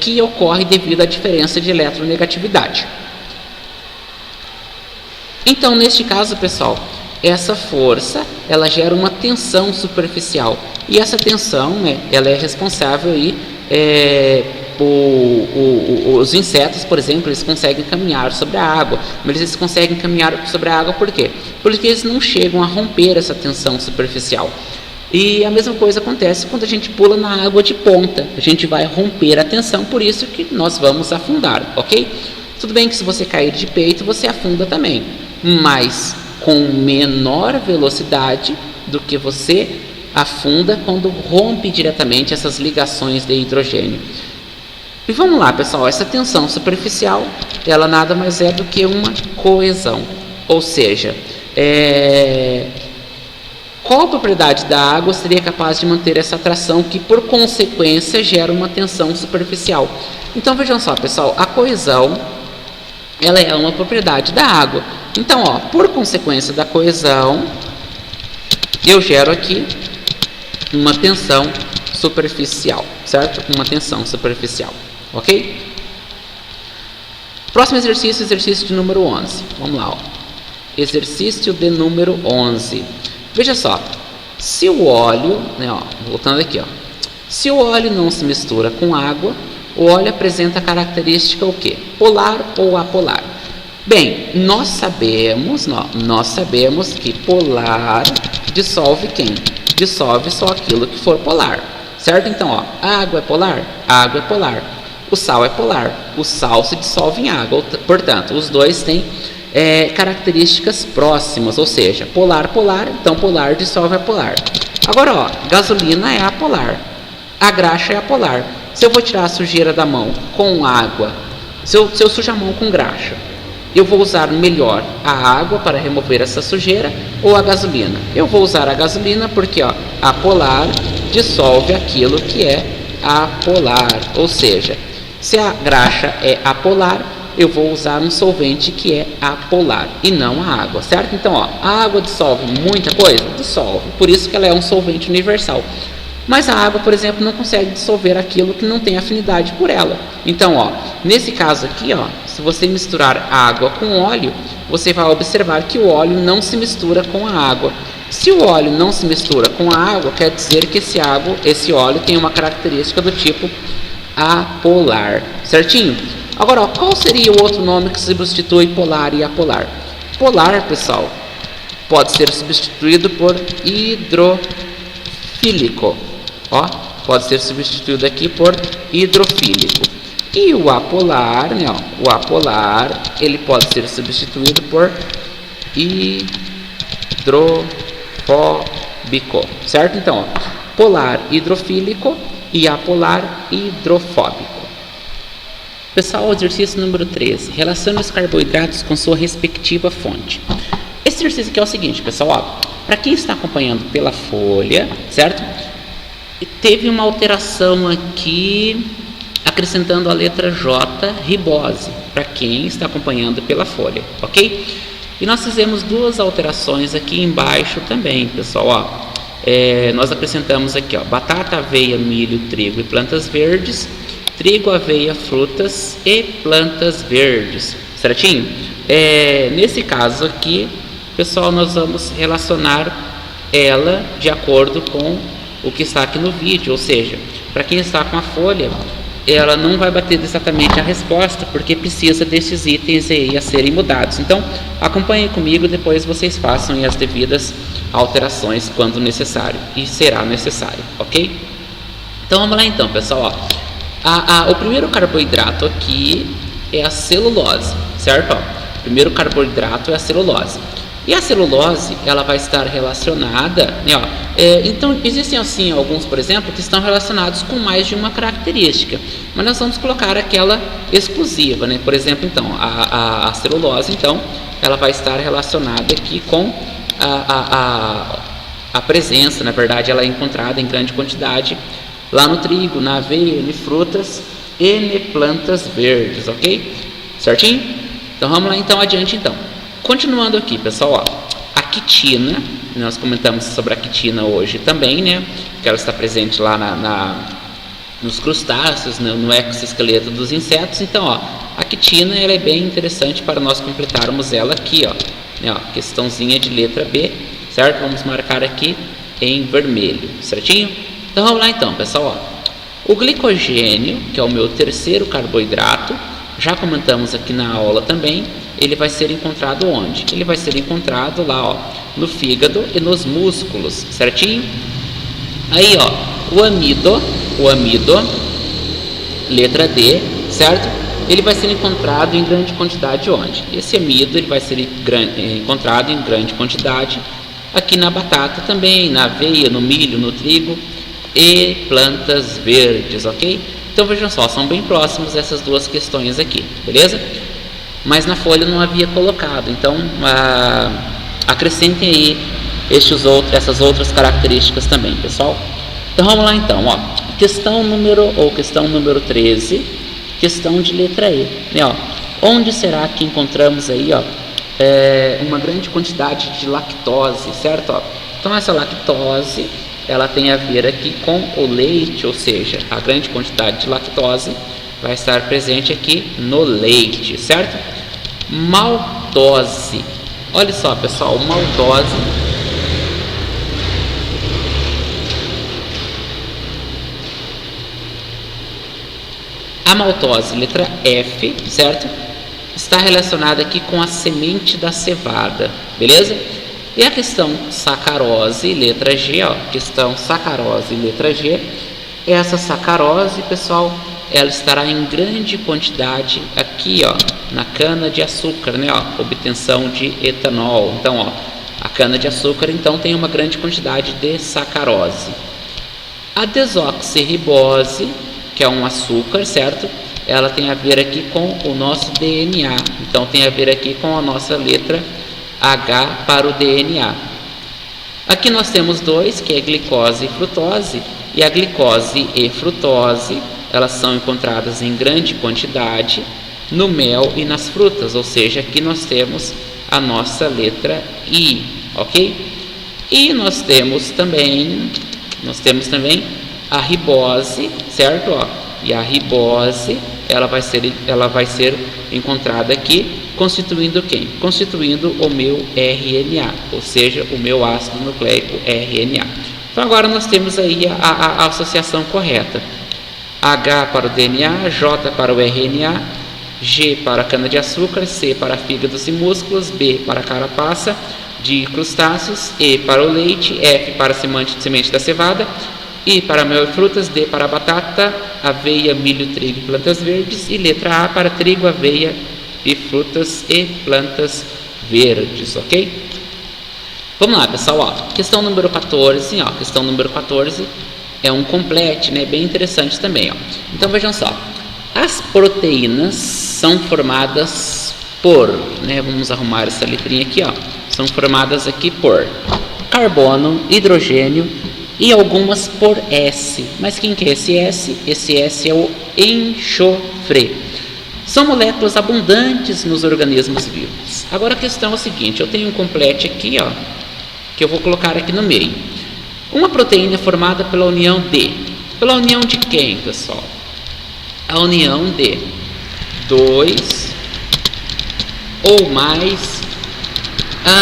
que ocorre devido à diferença de eletronegatividade. Então, neste caso, pessoal, essa força ela gera uma tensão superficial e essa tensão, né, ela é responsável aí, os insetos, por exemplo, eles conseguem caminhar sobre a água, mas eles conseguem caminhar sobre a água por quê? Porque eles não chegam a romper essa tensão superficial. E a mesma coisa acontece quando a gente pula na água de ponta, a gente vai romper a tensão, por isso que nós vamos afundar, ok? Tudo bem que se você cair de peito, você afunda também, mas com menor velocidade do que você afunda quando rompe diretamente essas ligações de hidrogênio. E vamos lá, pessoal, essa tensão superficial, ela nada mais é do que uma coesão, ou seja, qual a propriedade da água seria capaz de manter essa atração que, por consequência, gera uma tensão superficial? Então, vejam só, pessoal, a coesão, ela é uma propriedade da água. Então, ó, por consequência da coesão, eu gero aqui uma tensão superficial, certo? Uma tensão superficial, ok? Próximo exercício, exercício de número 11. Vamos lá, ó. Exercício de número 11. Veja só, se o óleo, né, ó, voltando aqui, ó, se o óleo não se mistura com água, o óleo apresenta a característica o quê? Polar ou apolar? Bem, nós sabemos que polar dissolve quem? Dissolve só aquilo que for polar, certo? Então, ó, a água é polar? A água é polar. O sal é polar. O sal se dissolve em água. Portanto, os dois têm características próximas, ou seja, polar, polar, então polar dissolve apolar. Agora, ó, gasolina é apolar. A graxa é apolar. Se eu vou tirar a sujeira da mão com água, se eu sujo a mão com graxa, eu vou usar melhor a água para remover essa sujeira ou a gasolina? Eu vou usar a gasolina porque a polar dissolve aquilo que é apolar, ou seja, se a graxa é apolar, eu vou usar um solvente que é apolar e não a água, certo? Então, a água dissolve muita coisa? Dissolve, por isso que ela é um solvente universal. Mas a água, por exemplo, não consegue dissolver aquilo que não tem afinidade por ela. Então, nesse caso aqui, se você misturar água com óleo, você vai observar que o óleo não se mistura com a água. Se o óleo não se mistura com a água, quer dizer que esse óleo tem uma característica do tipo apolar, certinho? Agora, qual seria o outro nome que substitui polar e apolar? Polar, pessoal, pode ser substituído por hidrofílico. Pode ser substituído aqui por hidrofílico. E o apolar, o apolar, ele pode ser substituído por hidrofóbico, certo? Então, polar hidrofílico e apolar hidrofóbico. Pessoal, exercício número 13. Relacione os carboidratos com sua respectiva fonte. Esse exercício aqui é o seguinte, pessoal, para quem está acompanhando pela folha, certo? Teve uma alteração aqui, acrescentando a letra J, ribose, para quem está acompanhando pela folha, ok? E nós fizemos duas alterações aqui embaixo também, pessoal, nós acrescentamos aqui, batata, aveia, milho, trigo e plantas verdes, trigo, aveia, frutas e plantas verdes, certinho? Nesse caso aqui, pessoal, nós vamos relacionar ela de acordo com o que está aqui no vídeo, ou seja, para quem está com a folha, ela não vai bater exatamente a resposta, porque precisa desses itens aí a serem mudados. Então, acompanhem comigo, depois vocês façam as devidas alterações quando necessário, e será necessário, ok? Então, vamos lá então, pessoal, o primeiro carboidrato aqui é a celulose, certo? O primeiro carboidrato é a celulose. E a celulose, ela vai estar relacionada, então existem assim alguns, por exemplo, que estão relacionados com mais de uma característica, mas nós vamos colocar aquela exclusiva, Por exemplo, então, a celulose, então, ela vai estar relacionada aqui com a presença, na verdade, ela é encontrada em grande quantidade lá no trigo, na aveia, em frutas e em plantas verdes, ok? Certinho? Então vamos lá então adiante então. Continuando aqui, pessoal, a quitina, nós comentamos sobre a quitina hoje também, que ela está presente lá nos crustáceos, no exoesqueleto dos insetos. Então, a quitina, ela é bem interessante para nós completarmos ela aqui, questãozinha de letra B, certo? Vamos marcar aqui em vermelho, certinho? Então, vamos lá então, pessoal, o glicogênio, que é o meu terceiro carboidrato, já comentamos aqui na aula também, ele vai ser encontrado onde? Ele vai ser encontrado lá, no fígado e nos músculos, certinho? Aí, o amido, letra D, certo? Ele vai ser encontrado em grande quantidade onde? Esse amido, ele vai ser encontrado em grande quantidade aqui na batata também, na aveia, no milho, no trigo e plantas verdes, ok? Então, vejam só, são bem próximos essas duas questões aqui, beleza? Mas na folha não havia colocado, então acrescentem aí essas outras características também, pessoal. Então vamos lá então, questão número 13, questão de letra E, onde será que encontramos aí, uma grande quantidade de lactose, certo? Então essa lactose, ela tem a ver aqui com o leite, ou seja, a grande quantidade de lactose vai estar presente aqui no leite, certo? Maltose. Olha só, pessoal, maltose. A maltose, letra F, certo? Está relacionada aqui com a semente da cevada, beleza? E a questão sacarose, letra G, questão sacarose, letra G. Essa sacarose, pessoal, ela estará em grande quantidade aqui, na cana de açúcar, obtenção de etanol. Então, a cana de açúcar, então, tem uma grande quantidade de sacarose. A desoxirribose, que é um açúcar, certo? ela tem a ver aqui com o nosso DNA. Então tem a ver aqui com a nossa letra H para o DNA. Aqui nós temos dois, que é glicose e frutose. E a glicose e frutose, elas são encontradas em grande quantidade no mel e nas frutas. Ou seja, aqui nós temos a nossa letra I, ok? E nós temos também a ribose, certo? Ó, e a ribose, ela vai ser encontrada aqui, constituindo quem? Constituindo o meu RNA, ou seja, o meu ácido nucleico RNA. Então agora nós temos aí a associação correta. H para o DNA, J para o RNA, G para a cana-de-açúcar, C para fígados e músculos, B para a carapaça de crustáceos, E para o leite, F para a semente da cevada, I para mel e frutas, D para a batata, aveia, milho, trigo e plantas verdes, e letra A para trigo, aveia e frutas e plantas verdes, ok? Vamos lá, pessoal, ó, questão número 14, ó, questão número 14 é um complete, né, bem interessante também, ó. Então vejam só, as proteínas são formadas por, né, vamos arrumar essa letrinha aqui, ó, são formadas aqui por carbono, hidrogênio e algumas por S. Mas quem que é esse S? Esse S é o enxofre. São moléculas abundantes nos organismos vivos. Agora a questão é a seguinte, eu tenho um complete aqui, ó, que eu vou colocar aqui no meio. Uma proteína é formada pela união de, pela união de quem, pessoal? A união de dois ou mais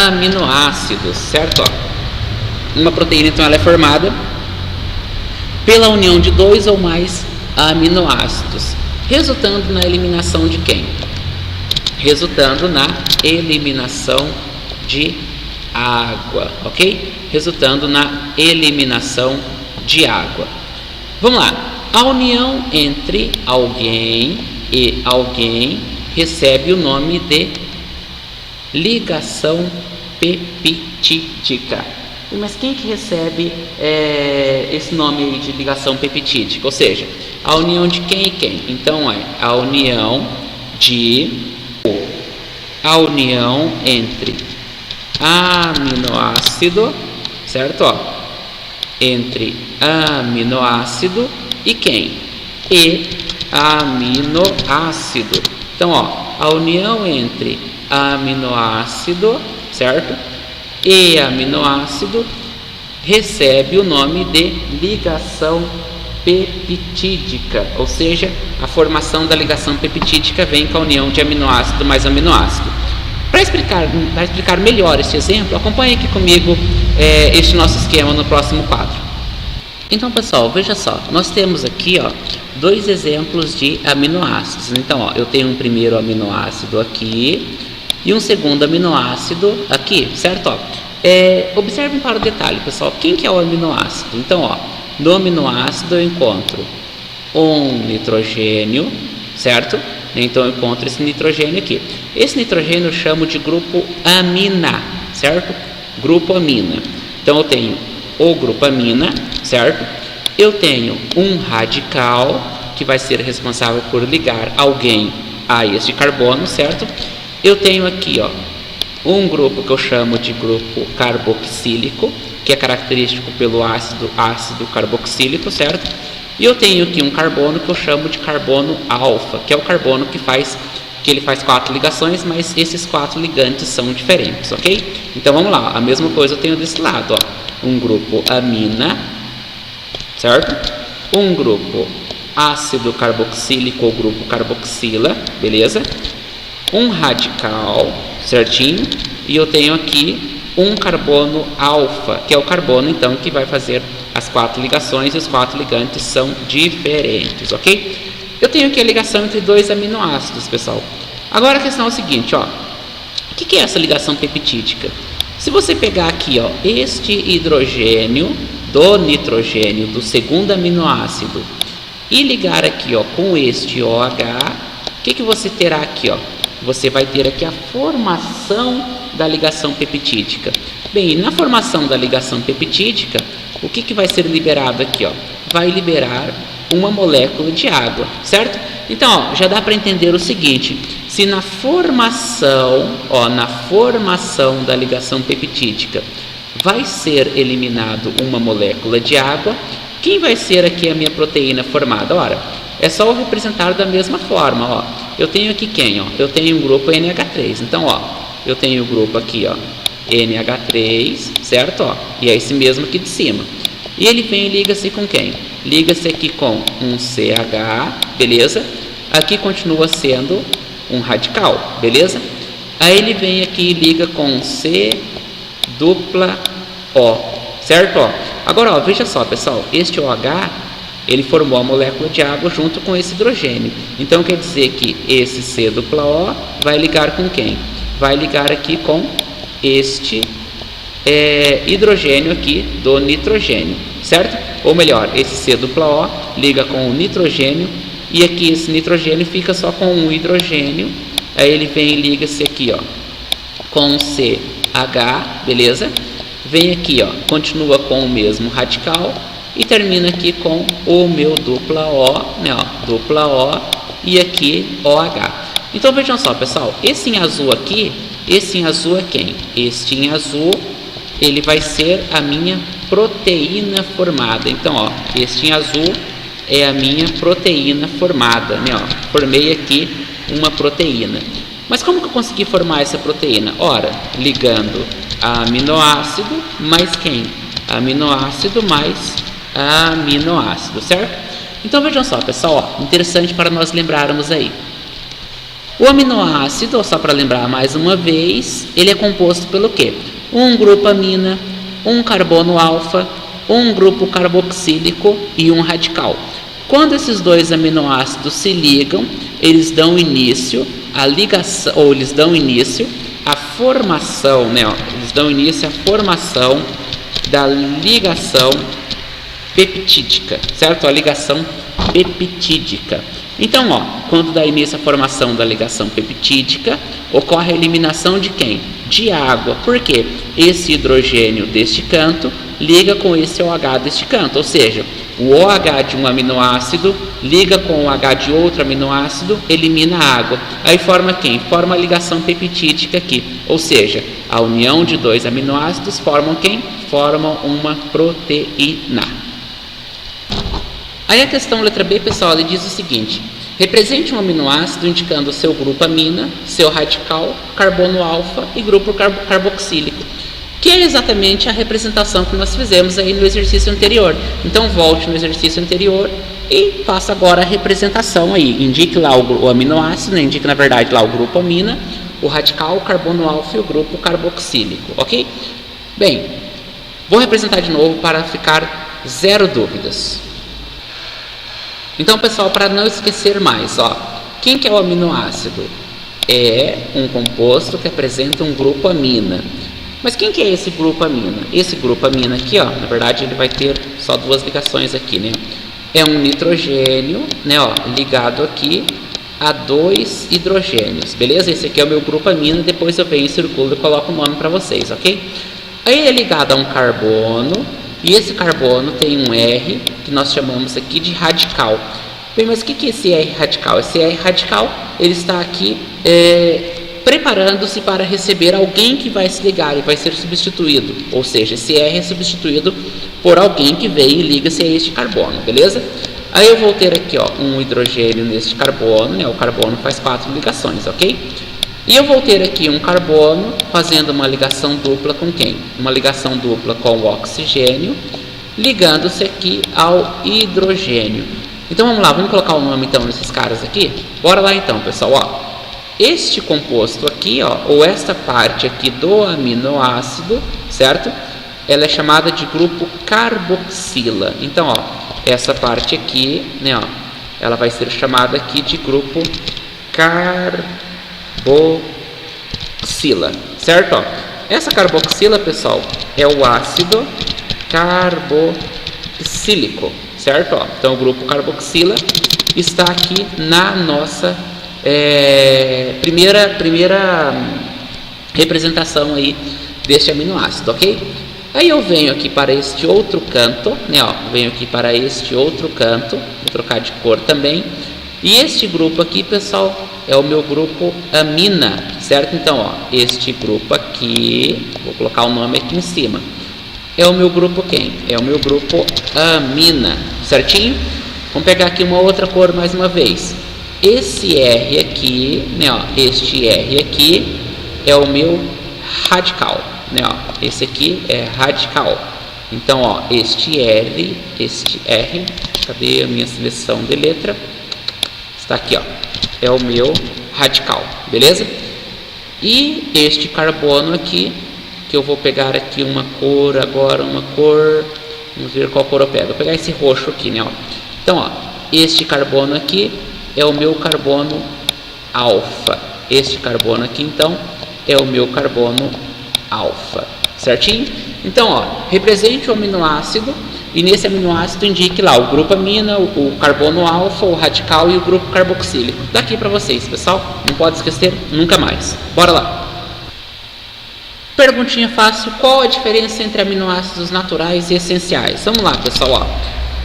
aminoácidos, certo? Ó, uma proteína, então, ela é formada pela união de dois ou mais aminoácidos, resultando na eliminação de quem? Resultando na eliminação de água, ok? Resultando na eliminação de água. Vamos lá. A união entre alguém e alguém recebe o nome de ligação peptídica. Mas quem que recebe esse nome aí de ligação peptídica? Ou seja, a união de quem e quem? Então é a união entre aminoácido, certo? Ó, entre aminoácido e quem? E aminoácido. Então, ó, a união entre aminoácido, certo? E aminoácido recebe o nome de ligação peptídica, ou seja, a formação da ligação peptídica vem com a união de aminoácido mais aminoácido. Para explicar melhor este exemplo, acompanhe aqui comigo este nosso esquema no próximo quadro. Então, pessoal, veja só, nós temos aqui, ó, dois exemplos de aminoácidos. Então, ó, eu tenho um primeiro aminoácido aqui e um segundo aminoácido aqui, certo? Ó, observem para o detalhe, pessoal, quem que é o aminoácido? Então, ó, no aminoácido eu encontro um nitrogênio, certo? Então eu encontro esse nitrogênio aqui. Esse nitrogênio eu chamo de grupo amina, certo? Grupo amina. Então eu tenho o grupo amina, certo? Eu tenho um radical que vai ser responsável por ligar alguém a este carbono, certo? Eu tenho aqui, ó, um grupo que eu chamo de grupo carboxílico, que é característico pelo ácido carboxílico, certo? E eu tenho aqui um carbono que eu chamo de carbono alfa, que é o carbono que ele faz 4 ligações, mas esses 4 ligantes são diferentes, ok? Então vamos lá, a mesma coisa eu tenho desse lado, ó, um grupo amina, certo? Um grupo ácido carboxílico ou grupo carboxila, beleza? Um radical, certinho? E eu tenho aqui um carbono alfa, que é o carbono então que vai fazer as 4 ligações, e os 4 ligantes são diferentes, ok? Eu tenho aqui a ligação entre dois aminoácidos, pessoal. Agora a questão é o seguinte, ó, o que é essa ligação peptídica? Se você pegar aqui, ó, este hidrogênio do nitrogênio do segundo aminoácido e ligar aqui, ó, com este OH, o que você terá aqui, ó? Você vai ter aqui a formação da ligação peptídica. Bem, na formação da ligação peptídica, o que vai ser liberado aqui, ó? Vai liberar uma molécula de água, certo? Então, ó, já dá para entender o seguinte: se na formação da ligação peptídica vai ser eliminado uma molécula de água, quem vai ser aqui a minha proteína formada? Ora, é só eu representar da mesma forma, ó. Eu tenho aqui quem, ó? Eu tenho o grupo NH3. Então, ó, eu tenho o grupo aqui, ó, NH3, certo? Ó, e é esse mesmo aqui de cima. E ele vem e liga-se com quem? Liga-se aqui com um CH, beleza? Aqui continua sendo um radical, beleza? Aí ele vem aqui e liga com C dupla O, certo? Ó, agora, ó, veja só, pessoal, este OH, ele formou a molécula de água junto com esse hidrogênio. Então, quer dizer que esse C dupla O vai ligar com quem? Vai ligar aqui com este hidrogênio aqui do nitrogênio, certo? Ou melhor, esse C dupla O liga com o nitrogênio e aqui esse nitrogênio fica só com um hidrogênio. Aí ele vem e liga-se aqui, ó, com CH, beleza? Vem aqui, ó, continua com o mesmo radical e termina aqui com o meu dupla O, né, ó, dupla O e aqui OH. Então vejam só, pessoal, esse em azul aqui, esse em azul é quem? Este em azul, ele vai ser a minha proteína formada. Então, ó, este em azul é a minha proteína formada, né, ó, formei aqui uma proteína. Mas como que eu consegui formar essa proteína? Ora, ligando aminoácido mais quem? Aminoácido mais aminoácido, certo? Então vejam só, pessoal, ó, interessante para nós lembrarmos aí. O aminoácido, só para lembrar mais uma vez, ele é composto pelo quê? Um grupo amina, um carbono alfa, um grupo carboxílico e um radical. Quando esses dois aminoácidos se ligam, eles dão início à ligação, ou eles dão início à formação, né? Ó, eles dão início à formação da ligação peptídica, certo? A ligação peptídica. Então, ó, quando dá início à formação da ligação peptídica, ocorre a eliminação de quem? De água. Por quê? Esse hidrogênio deste canto liga com esse OH deste canto, ou seja, o OH de um aminoácido liga com o H de outro aminoácido, elimina a água. Aí forma quem? Forma a ligação peptídica aqui, ou seja, a união de dois aminoácidos formam quem? Formam uma proteína. Aí a questão letra B, pessoal, ele diz o seguinte: represente um aminoácido indicando o seu grupo amina, seu radical, carbono alfa e grupo carboxílico, que é exatamente a representação que nós fizemos aí no exercício anterior. Então volte no exercício anterior e faça agora a representação aí. Indique lá o aminoácido, né? Indique na verdade lá o grupo amina, o radical, o carbono alfa e o grupo carboxílico, ok? Bem, vou representar de novo para ficar zero dúvidas. Então, pessoal, para não esquecer mais, ó, quem que é o aminoácido? É um composto que apresenta um grupo amina. Mas quem que é esse grupo amina? Esse grupo amina aqui, ó, na verdade ele vai ter só duas ligações aqui, né? É um nitrogênio, né, ó, ligado aqui a dois hidrogênios, beleza? Esse aqui é o meu grupo amina, depois eu venho, circulo e coloco o nome para vocês, ok? Aí ele é ligado a um carbono, e esse carbono tem um R, que nós chamamos aqui de radical. Bem, mas o que é esse R radical? Esse R radical, ele está aqui preparando-se para receber alguém que vai se ligar e vai ser substituído. Ou seja, esse R é substituído por alguém que vem e liga-se a este carbono, beleza? Aí eu vou ter aqui, ó, um hidrogênio neste carbono, né? O carbono faz 4 ligações, ok? E eu vou ter aqui um carbono fazendo uma ligação dupla com quem? Uma ligação dupla com o oxigênio, ligando-se aqui ao hidrogênio. Então vamos lá, vamos colocar o nome então nesses caras aqui? Bora lá então, pessoal, ó. Este composto aqui, ó, ou esta parte aqui do aminoácido, certo? Ela é chamada de grupo carboxila. Então, ó, essa parte aqui, né, ó, ela vai ser chamada aqui de grupo carboxila, certo? Ó, essa carboxila, pessoal, é o ácido carboxílico, certo? Ó, então o grupo carboxila está aqui na nossa primeira representação aí deste aminoácido, ok? Aí eu venho aqui para este outro canto, né? Ó, venho aqui para este outro canto, vou trocar de cor também. E este grupo aqui, pessoal, é o meu grupo amina, certo? Então, ó, este grupo aqui, vou colocar o nome aqui em cima, é o meu grupo quem? É o meu grupo amina, certinho? Vamos pegar aqui uma outra cor mais uma vez. Esse R aqui, né, ó, este R aqui é o meu radical, né, ó, esse aqui é radical. Então, ó, este R, cadê a minha seleção de letra? Está aqui, ó, é o meu radical, beleza? E este carbono aqui, que eu vou pegar aqui uma cor agora, vamos ver qual cor eu pego. Vou pegar esse roxo aqui, né, ó. Então, ó, este carbono aqui é o meu carbono alfa. Este carbono aqui, então, é o meu carbono alfa, certinho? Então, ó, represente o aminoácido e nesse aminoácido indique lá o grupo amina, o carbono alfa, o radical e o grupo carboxílico. Daqui para vocês, pessoal, não pode esquecer nunca mais. Bora lá! Perguntinha fácil, qual a diferença entre aminoácidos naturais e essenciais? Vamos lá, pessoal, ó.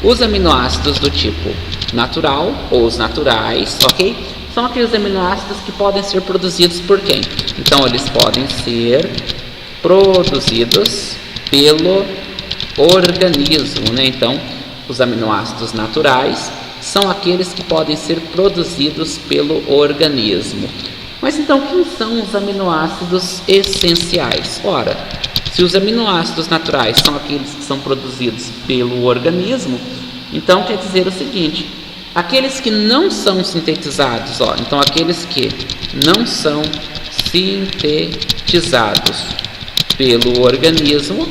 Os aminoácidos do tipo natural, ou os naturais, ok? São aqueles aminoácidos que podem ser produzidos por quem? Então, eles podem ser produzidos pelo organismo, né? Então, os aminoácidos naturais são aqueles que podem ser produzidos pelo organismo. Mas então, quem são os aminoácidos essenciais? Ora, se os aminoácidos naturais são aqueles que são produzidos pelo organismo, então quer dizer o seguinte: aqueles que não são sintetizados, ó, então aqueles que não são sintetizados pelo organismo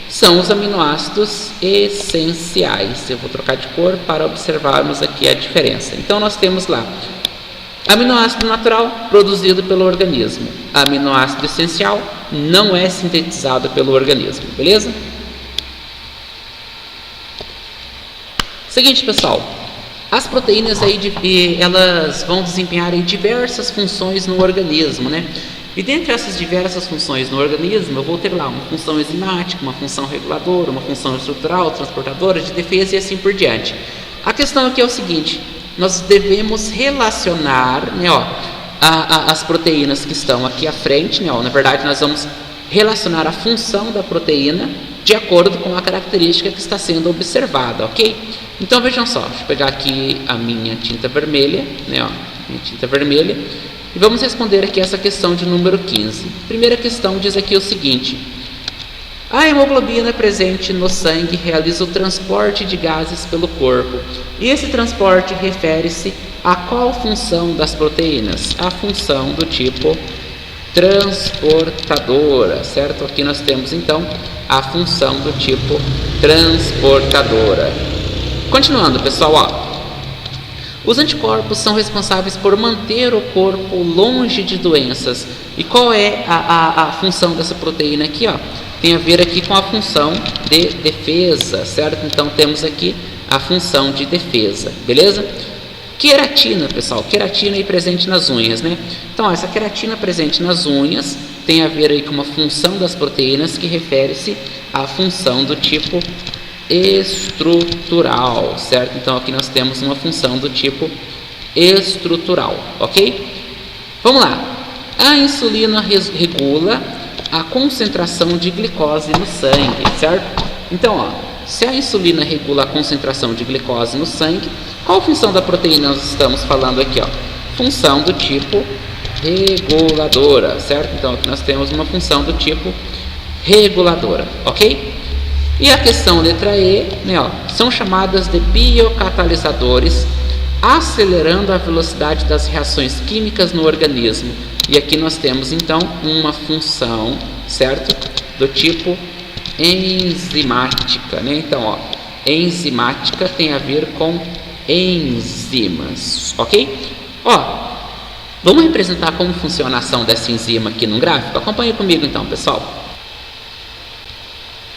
são os aminoácidos essenciais. Eu vou trocar de cor para observarmos aqui a diferença. Então nós temos lá aminoácido natural produzido pelo organismo. Aminoácido essencial não é sintetizado pelo organismo, beleza? Seguinte, pessoal, as proteínas aí elas vão desempenhar aí diversas funções no organismo, né? E dentre essas diversas funções no organismo, eu vou ter lá uma função enzimática, uma função reguladora, uma função estrutural, transportadora, de defesa e assim por diante. A questão aqui é o seguinte: nós devemos relacionar, né, ó, as proteínas que estão aqui à frente, né, ó, na verdade nós vamos relacionar a função da proteína de acordo com a característica que está sendo observada, ok? Então vejam só, deixa eu pegar aqui a minha tinta vermelha, né, ó, minha tinta vermelha, e vamos responder aqui essa questão de número 15. Primeira questão diz aqui o seguinte: a hemoglobina presente no sangue realiza o transporte de gases pelo corpo. E esse transporte refere-se a qual função das proteínas? A função do tipo transportadora, certo? Aqui nós temos então a função do tipo transportadora. Continuando, pessoal, ó. Os anticorpos são responsáveis por manter o corpo longe de doenças. E qual é a função dessa proteína aqui, ó? Tem a ver aqui com a função de defesa, certo? Então temos aqui a função de defesa, beleza? Queratina, pessoal, queratina aí presente nas unhas, né? Então essa queratina presente nas unhas tem a ver aí com uma função das proteínas que refere-se à função do tipo estrutural, certo? Então aqui nós temos uma função do tipo estrutural, ok? Vamos lá. A insulina regula a concentração de glicose no sangue, certo? Então, ó, se a insulina regula a concentração de glicose no sangue, qual função da proteína nós estamos falando aqui, ó? Função do tipo reguladora, certo? Então, aqui nós temos uma função do tipo reguladora, ok? E a questão letra E, né, ó, são chamadas de biocatalisadores, acelerando a velocidade das reações químicas no organismo. E aqui nós temos então uma função, certo? Do tipo enzimática, né? Então, ó, enzimática tem a ver com enzimas, ok? Ó, vamos representar como funciona a ação dessa enzima aqui num gráfico? Acompanhe comigo então, pessoal.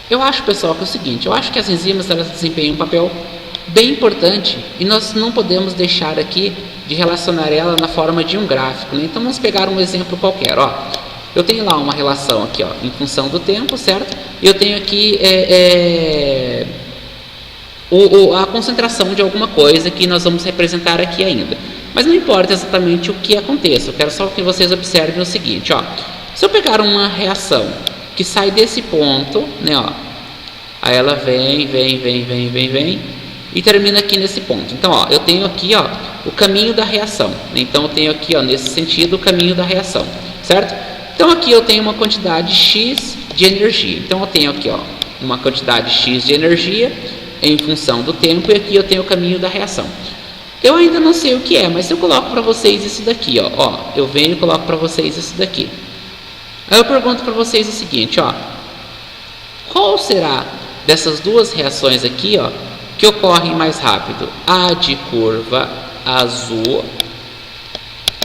Eu acho, pessoal, que é o seguinte: eu acho que as enzimas elas desempenham um papel bem importante e nós não podemos deixar aqui de relacionar ela na forma de um gráfico, né? Então vamos pegar um exemplo qualquer, ó. Eu tenho lá uma relação aqui, ó, em função do tempo, certo? E eu tenho aqui a concentração de alguma coisa que nós vamos representar aqui ainda. Mas não importa exatamente o que aconteça, eu quero só que vocês observem o seguinte, ó. Se eu pegar uma reação que sai desse ponto, né, ó, aí ela vem e termina aqui nesse ponto. Então, ó, eu tenho aqui, ó, o caminho da reação. Então, eu tenho aqui, ó, nesse sentido, o caminho da reação, certo? Então, aqui eu tenho uma quantidade X de energia. Então, eu tenho aqui, ó, uma quantidade X de energia em função do tempo, e aqui eu tenho o caminho da reação. Eu ainda não sei o que é, mas eu coloco para vocês isso daqui, ó, eu venho e coloco para vocês isso daqui. Aí eu pergunto para vocês o seguinte, ó, qual será dessas duas reações aqui, ó, que ocorrem mais rápido? A de curva azul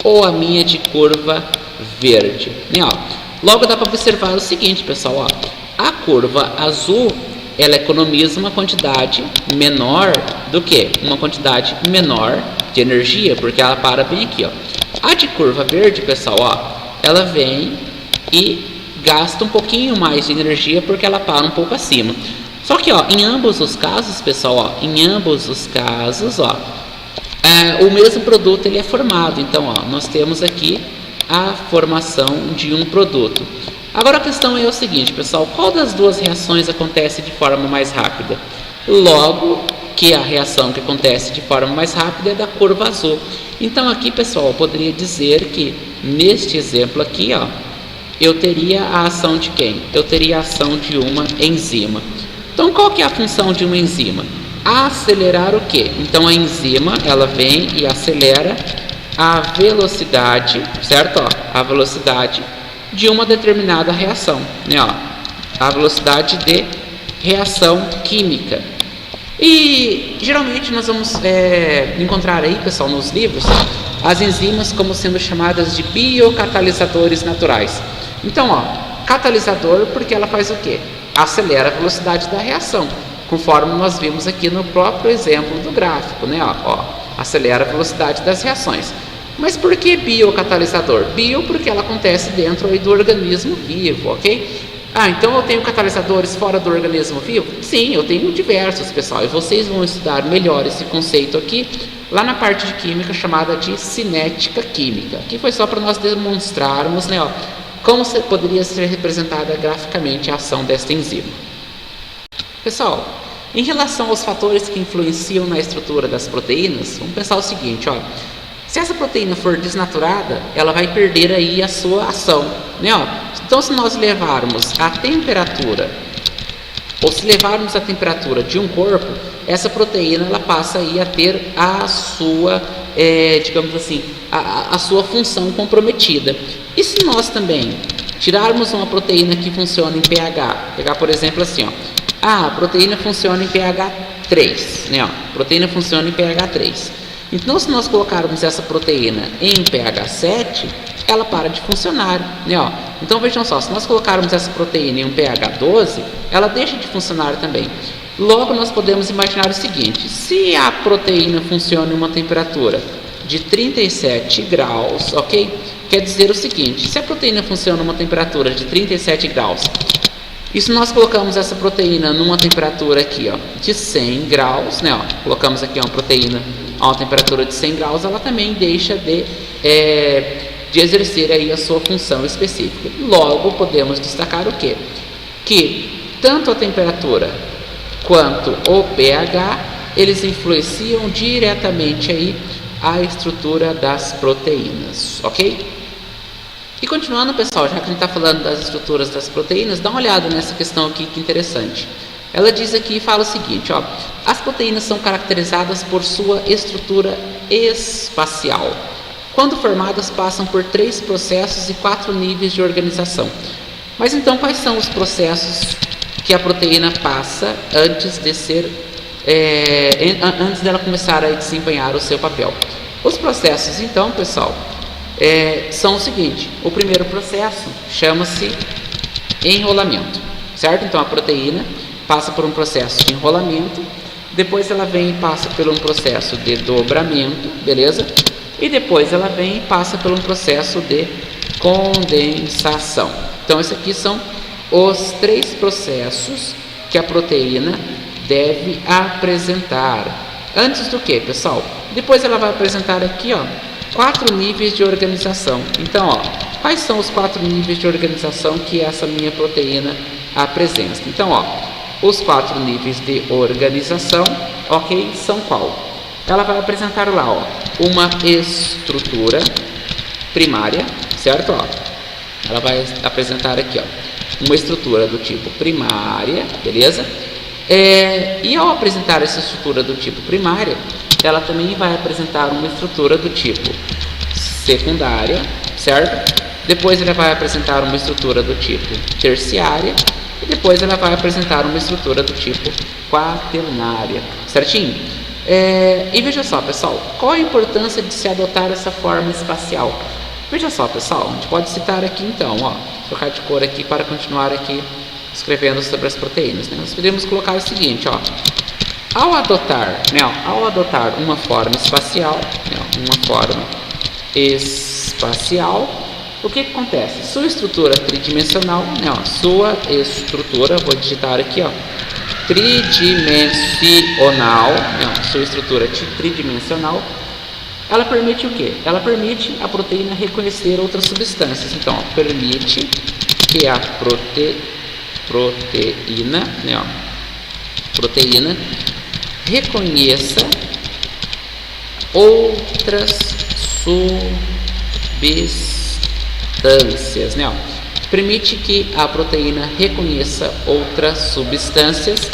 ou a minha de curva verde? Né, ó? Logo dá para observar o seguinte, pessoal, ó, a curva azul ela economiza uma quantidade menor do que? Uma quantidade menor de energia, porque ela para bem aqui, ó. A de curva verde, pessoal, ó, ela vem e gasta um pouquinho mais de energia porque ela para um pouco acima. Só que, ó, em ambos os casos, pessoal, ó, em ambos os casos, ó, o mesmo produto ele é formado. Então, ó, nós temos aqui a formação de um produto. Agora a questão é o seguinte, pessoal, qual das duas reações acontece de forma mais rápida? Logo que a reação que acontece de forma mais rápida é da curva azul. Então aqui, pessoal, eu poderia dizer que neste exemplo aqui, ó, eu teria a ação de quem? Eu teria a ação de uma enzima. Então qual que é a função de uma enzima? Acelerar o quê? Então a enzima, ela vem e acelera a velocidade, certo? Ó, a velocidade de uma determinada reação, né, ó, a velocidade de reação química. E geralmente nós vamos encontrar aí, pessoal, nos livros, as enzimas como sendo chamadas de biocatalisadores naturais. Então, ó, catalisador porque ela faz o quê? Acelera a velocidade da reação, conforme nós vimos aqui no próprio exemplo do gráfico, né, ó, acelera a velocidade das reações. Mas por que biocatalisador? Bio porque ela acontece dentro aí do organismo vivo, ok? Então eu tenho catalisadores fora do organismo vivo? Sim, eu tenho diversos, pessoal, e vocês vão estudar melhor esse conceito aqui, lá na parte de química chamada de cinética química, que foi só para nós demonstrarmos, né, ó, como poderia ser representada graficamente a ação desta enzima. Pessoal, em relação aos fatores que influenciam na estrutura das proteínas, vamos pensar o seguinte, ó. Se essa proteína for desnaturada, ela vai perder aí a sua ação, né? Ó, então, se nós levarmos a temperatura, ou se levarmos a temperatura de um corpo, essa proteína ela passa aí a ter a sua, digamos assim, a sua função comprometida. E se nós também tirarmos uma proteína que funciona em pH, pegar por exemplo assim, ó, a proteína funciona em pH 3, né? Ó, proteína funciona em pH 3. Então, se nós colocarmos essa proteína em pH 7, ela para de funcionar, né? Ó, então, vejam só, se nós colocarmos essa proteína em um pH 12, ela deixa de funcionar também. Logo, nós podemos imaginar o seguinte, se a proteína funciona em uma temperatura de 37 graus, ok? Quer dizer o seguinte, se a proteína funciona em uma temperatura de 37 graus, e se nós colocamos essa proteína numa temperatura aqui, ó, de 100 graus, né? Ó, colocamos aqui uma proteína a uma temperatura de 100 graus, ela também deixa de exercer aí a sua função específica. Logo, podemos destacar o quê? Que tanto a temperatura quanto o pH, eles influenciam diretamente aí a estrutura das proteínas, ok? E continuando, pessoal, já que a gente está falando das estruturas das proteínas, dá uma olhada nessa questão aqui, que interessante. Ela diz aqui e fala o seguinte, ó, as proteínas são caracterizadas por sua estrutura espacial. Quando formadas, passam por 3 processos e 4 níveis de organização. Mas então, quais são os processos que a proteína passa antes de ser, antes dela começar a desempenhar o seu papel? Os processos, então, pessoal, são o seguinte, o primeiro processo chama-se enrolamento, certo? Então, a proteína passa por um processo de enrolamento, depois ela vem e passa por um processo de dobramento, beleza? E depois ela vem e passa por um processo de condensação. Então, esses aqui são os 3 processos que a proteína deve apresentar. Antes do que, pessoal? Depois ela vai apresentar aqui, ó, 4 níveis de organização. Então, ó, quais são os 4 níveis de organização que essa minha proteína apresenta? Então, ó, os 4 níveis de organização, ok, são qual? Ela vai apresentar lá, ó, uma estrutura primária, certo? Ó, ela vai apresentar aqui, ó, uma estrutura do tipo primária, beleza? E ao apresentar essa estrutura do tipo primária, ela também vai apresentar uma estrutura do tipo secundária, certo? Depois ela vai apresentar uma estrutura do tipo terciária e depois ela vai apresentar uma estrutura do tipo quaternária, certinho? E veja só, pessoal, qual a importância de se adotar essa forma espacial? Veja só, pessoal, a gente pode citar aqui então, ó, trocar de cor aqui para continuar aqui escrevendo sobre as proteínas, né? Nós podemos colocar o seguinte, ó, ao adotar uma forma espacial, o que acontece? Sua estrutura tridimensional, sua estrutura, vou digitar aqui, ó, tridimensional, sua estrutura tridimensional, ela permite o quê? Ela permite a proteína reconhecer outras substâncias. Então, ó, permite que a proteína reconheça outras substâncias, né? Permite que a proteína reconheça outras substâncias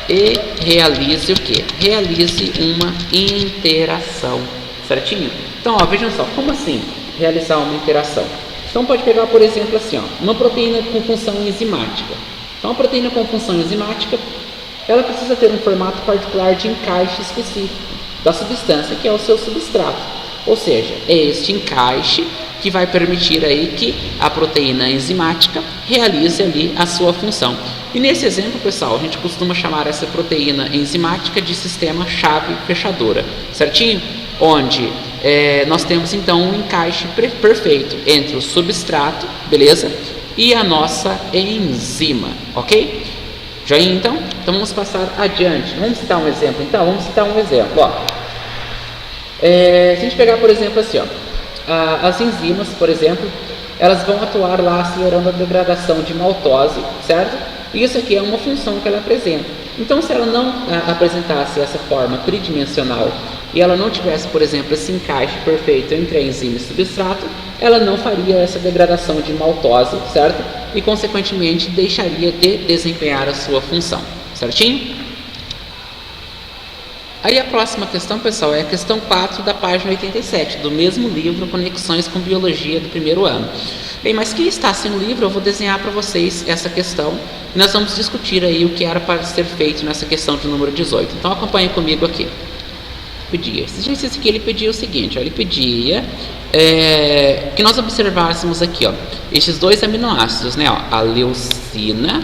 e realize o que? Realize uma interação, certinho? Então, ó, vejam só, como assim realizar uma interação? Então, pode pegar, por exemplo, assim, ó, uma proteína com função enzimática. Então, a proteína com função enzimática, ela precisa ter um formato particular de encaixe específico da substância, que é o seu substrato. Ou seja, é este encaixe que vai permitir aí que a proteína enzimática realize ali a sua função. E nesse exemplo, pessoal, a gente costuma chamar essa proteína enzimática de sistema chave fechadora, certinho? Onde nós temos então um encaixe perfeito entre o substrato, beleza? E a nossa enzima, ok? Joinha, então? Então vamos passar adiante. Vamos citar um exemplo, então? Vamos citar um exemplo, ó. Se a gente pegar, por exemplo, assim, ó, as enzimas, por exemplo, elas vão atuar lá acelerando a degradação de maltose, certo? E isso aqui é uma função que ela apresenta. Então, se ela não apresentasse essa forma tridimensional e ela não tivesse, por exemplo, esse encaixe perfeito entre a enzima e o substrato, ela não faria essa degradação de maltose, certo? E, consequentemente, deixaria de desempenhar a sua função, certinho? Aí a próxima questão, pessoal, é a questão 4 da página 87, do mesmo livro Conexões com Biologia do primeiro ano. Bem, mas que está sem o livro, eu vou desenhar para vocês essa questão e nós vamos discutir aí o que era para ser feito nessa questão de número 18. Então acompanhe comigo aqui. Esse exercício aqui ele pedia o seguinte, ó, ele pedia que nós observássemos aqui, ó, estes dois aminoácidos, né, ó, a leucina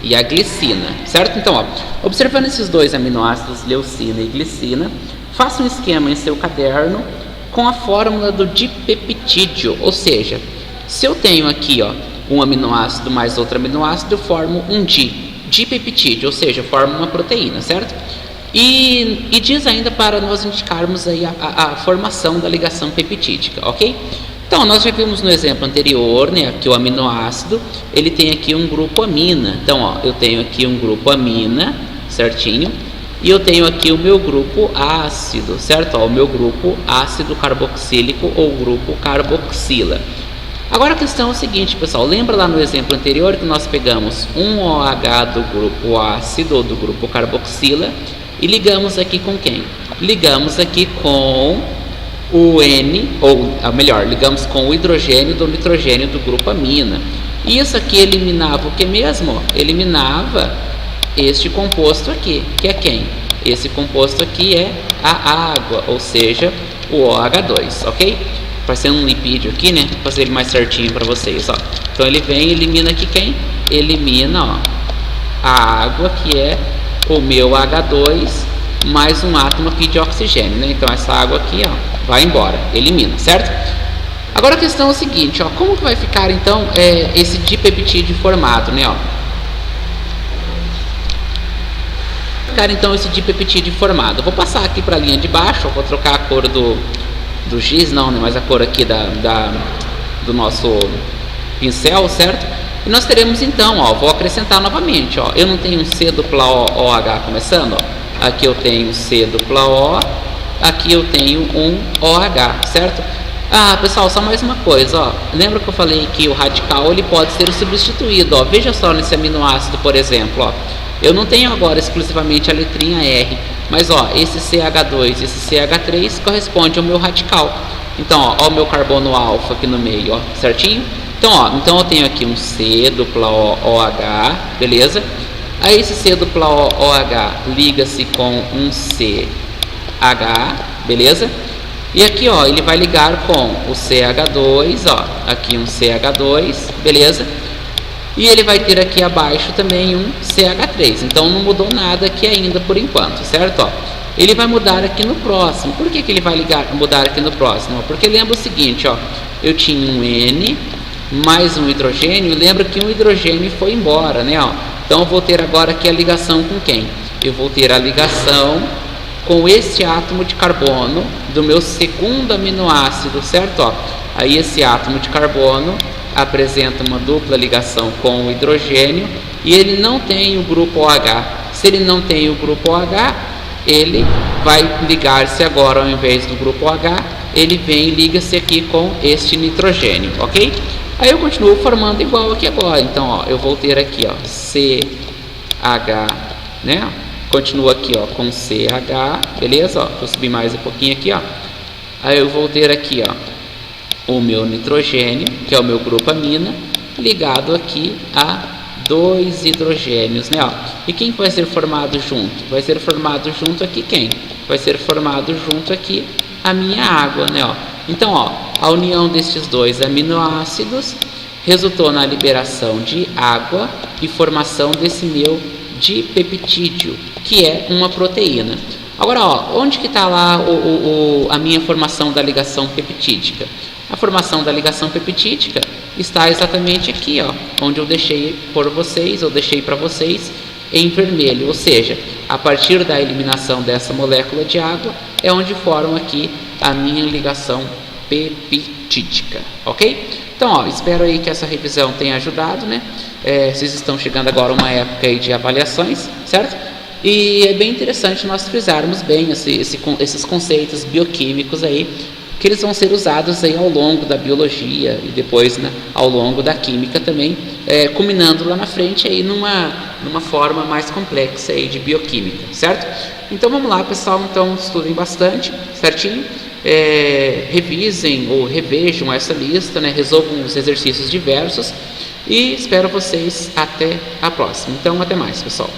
e a glicina, certo? Então, ó, observando esses dois aminoácidos, leucina e glicina, faça um esquema em seu caderno com a fórmula do dipeptídeo, ou seja, se eu tenho aqui, ó, um aminoácido mais outro aminoácido, eu formo um dipeptídeo, ou seja, eu formo uma proteína, certo? E diz ainda para nós indicarmos aí a formação da ligação peptídica, ok? Então, nós já vimos no exemplo anterior, né, que o aminoácido, ele tem aqui um grupo amina. Então, ó, eu tenho aqui um grupo amina, certinho, e eu tenho aqui o meu grupo ácido, certo? Ó, o meu grupo ácido carboxílico ou grupo carboxila. Agora a questão é o seguinte, pessoal, lembra lá no exemplo anterior que nós pegamos um OH do grupo ácido ou do grupo carboxila e ligamos aqui com quem? Ligamos aqui com o N, ou melhor, ligamos com o hidrogênio do nitrogênio do grupo amina. E isso aqui eliminava o que mesmo? Eliminava este composto aqui, que é quem? Esse composto aqui é a água, ou seja, o OH2, ok? Vai ser um lipídio aqui, né? Vou fazer ele mais certinho para vocês, ó. Então ele vem e elimina aqui quem? Elimina, ó, a água, que é o meu H2 mais um átomo aqui de oxigênio, né? Então essa água aqui, ó, vai embora, elimina, certo? Agora a questão é o seguinte, ó, como que vai ficar então esse dipeptídeo formado, né? Ó? ficar então esse dipeptídeo formado? Eu vou passar aqui para a linha de baixo, eu vou trocar a cor do giz, não, né, mas a cor aqui do nosso pincel, certo? E nós teremos então, ó, vou acrescentar novamente, ó, eu não tenho um C dupla O, OH começando, ó, aqui eu tenho C dupla O, aqui eu tenho um OH, certo? Ah, pessoal, só mais uma coisa, ó, lembra que eu falei que o radical ele pode ser substituído, ó, veja só nesse aminoácido, por exemplo, ó, eu não tenho agora exclusivamente a letrinha R, mas ó, esse CH2, esse CH3 corresponde ao meu radical. Então, ó o meu carbono alfa aqui no meio, ó, certinho? Então, ó, então eu tenho aqui um C dupla O, OH, beleza? Aí esse C dupla O, OH liga-se com um CH, beleza? E aqui, ó, ele vai ligar com o CH2, ó, aqui um CH2, beleza? E ele vai ter aqui abaixo também um CH3. Então não mudou nada aqui ainda por enquanto, certo? Ó, ele vai mudar aqui no próximo. Por que ele vai mudar aqui no próximo? Porque lembra o seguinte, ó, eu tinha um N mais um hidrogênio, e lembra que um hidrogênio foi embora, né? Ó, então eu vou ter agora aqui a ligação com quem? Eu vou ter a ligação com esse átomo de carbono do meu segundo aminoácido, certo? Ó, aí esse átomo de carbono apresenta uma dupla ligação com o hidrogênio e ele não tem o grupo OH. Se ele não tem o grupo OH, ele vai ligar-se agora, ao invés do grupo OH, ele vem e liga-se aqui com este nitrogênio, ok? Aí eu continuo formando igual aqui agora. Então, ó, eu vou ter aqui, ó, CH, né? Continua aqui, ó, com CH, beleza? Ó, vou subir mais um pouquinho aqui, ó. Aí eu vou ter aqui, ó, o meu nitrogênio, que é o meu grupo amina, ligado aqui a 2 hidrogênios, né? Ó. E quem vai ser formado junto? Vai ser formado junto aqui quem? Vai ser formado junto aqui a minha água, né? Ó. Então, ó, a união destes dois aminoácidos resultou na liberação de água e formação desse meu dipeptídeo, que é uma proteína. Agora, ó, onde que está lá a minha formação da ligação peptídica? A formação da ligação peptídica está exatamente aqui, ó, onde eu deixei por vocês, eu deixei para vocês em vermelho, ou seja, a partir da eliminação dessa molécula de água é onde forma aqui a minha ligação peptídica, ok? Então, ó, espero aí que essa revisão tenha ajudado, né? Vocês estão chegando agora a uma época aí de avaliações, certo? E é bem interessante nós frisarmos bem esses conceitos bioquímicos aí, que eles vão ser usados aí ao longo da biologia e depois, né, ao longo da química também, culminando lá na frente aí numa forma mais complexa aí de bioquímica, certo? Então vamos lá, pessoal, então estudem bastante, certinho? Revisem ou revejam essa lista, né? Resolvam os exercícios diversos e espero vocês até a próxima. Então até mais, pessoal.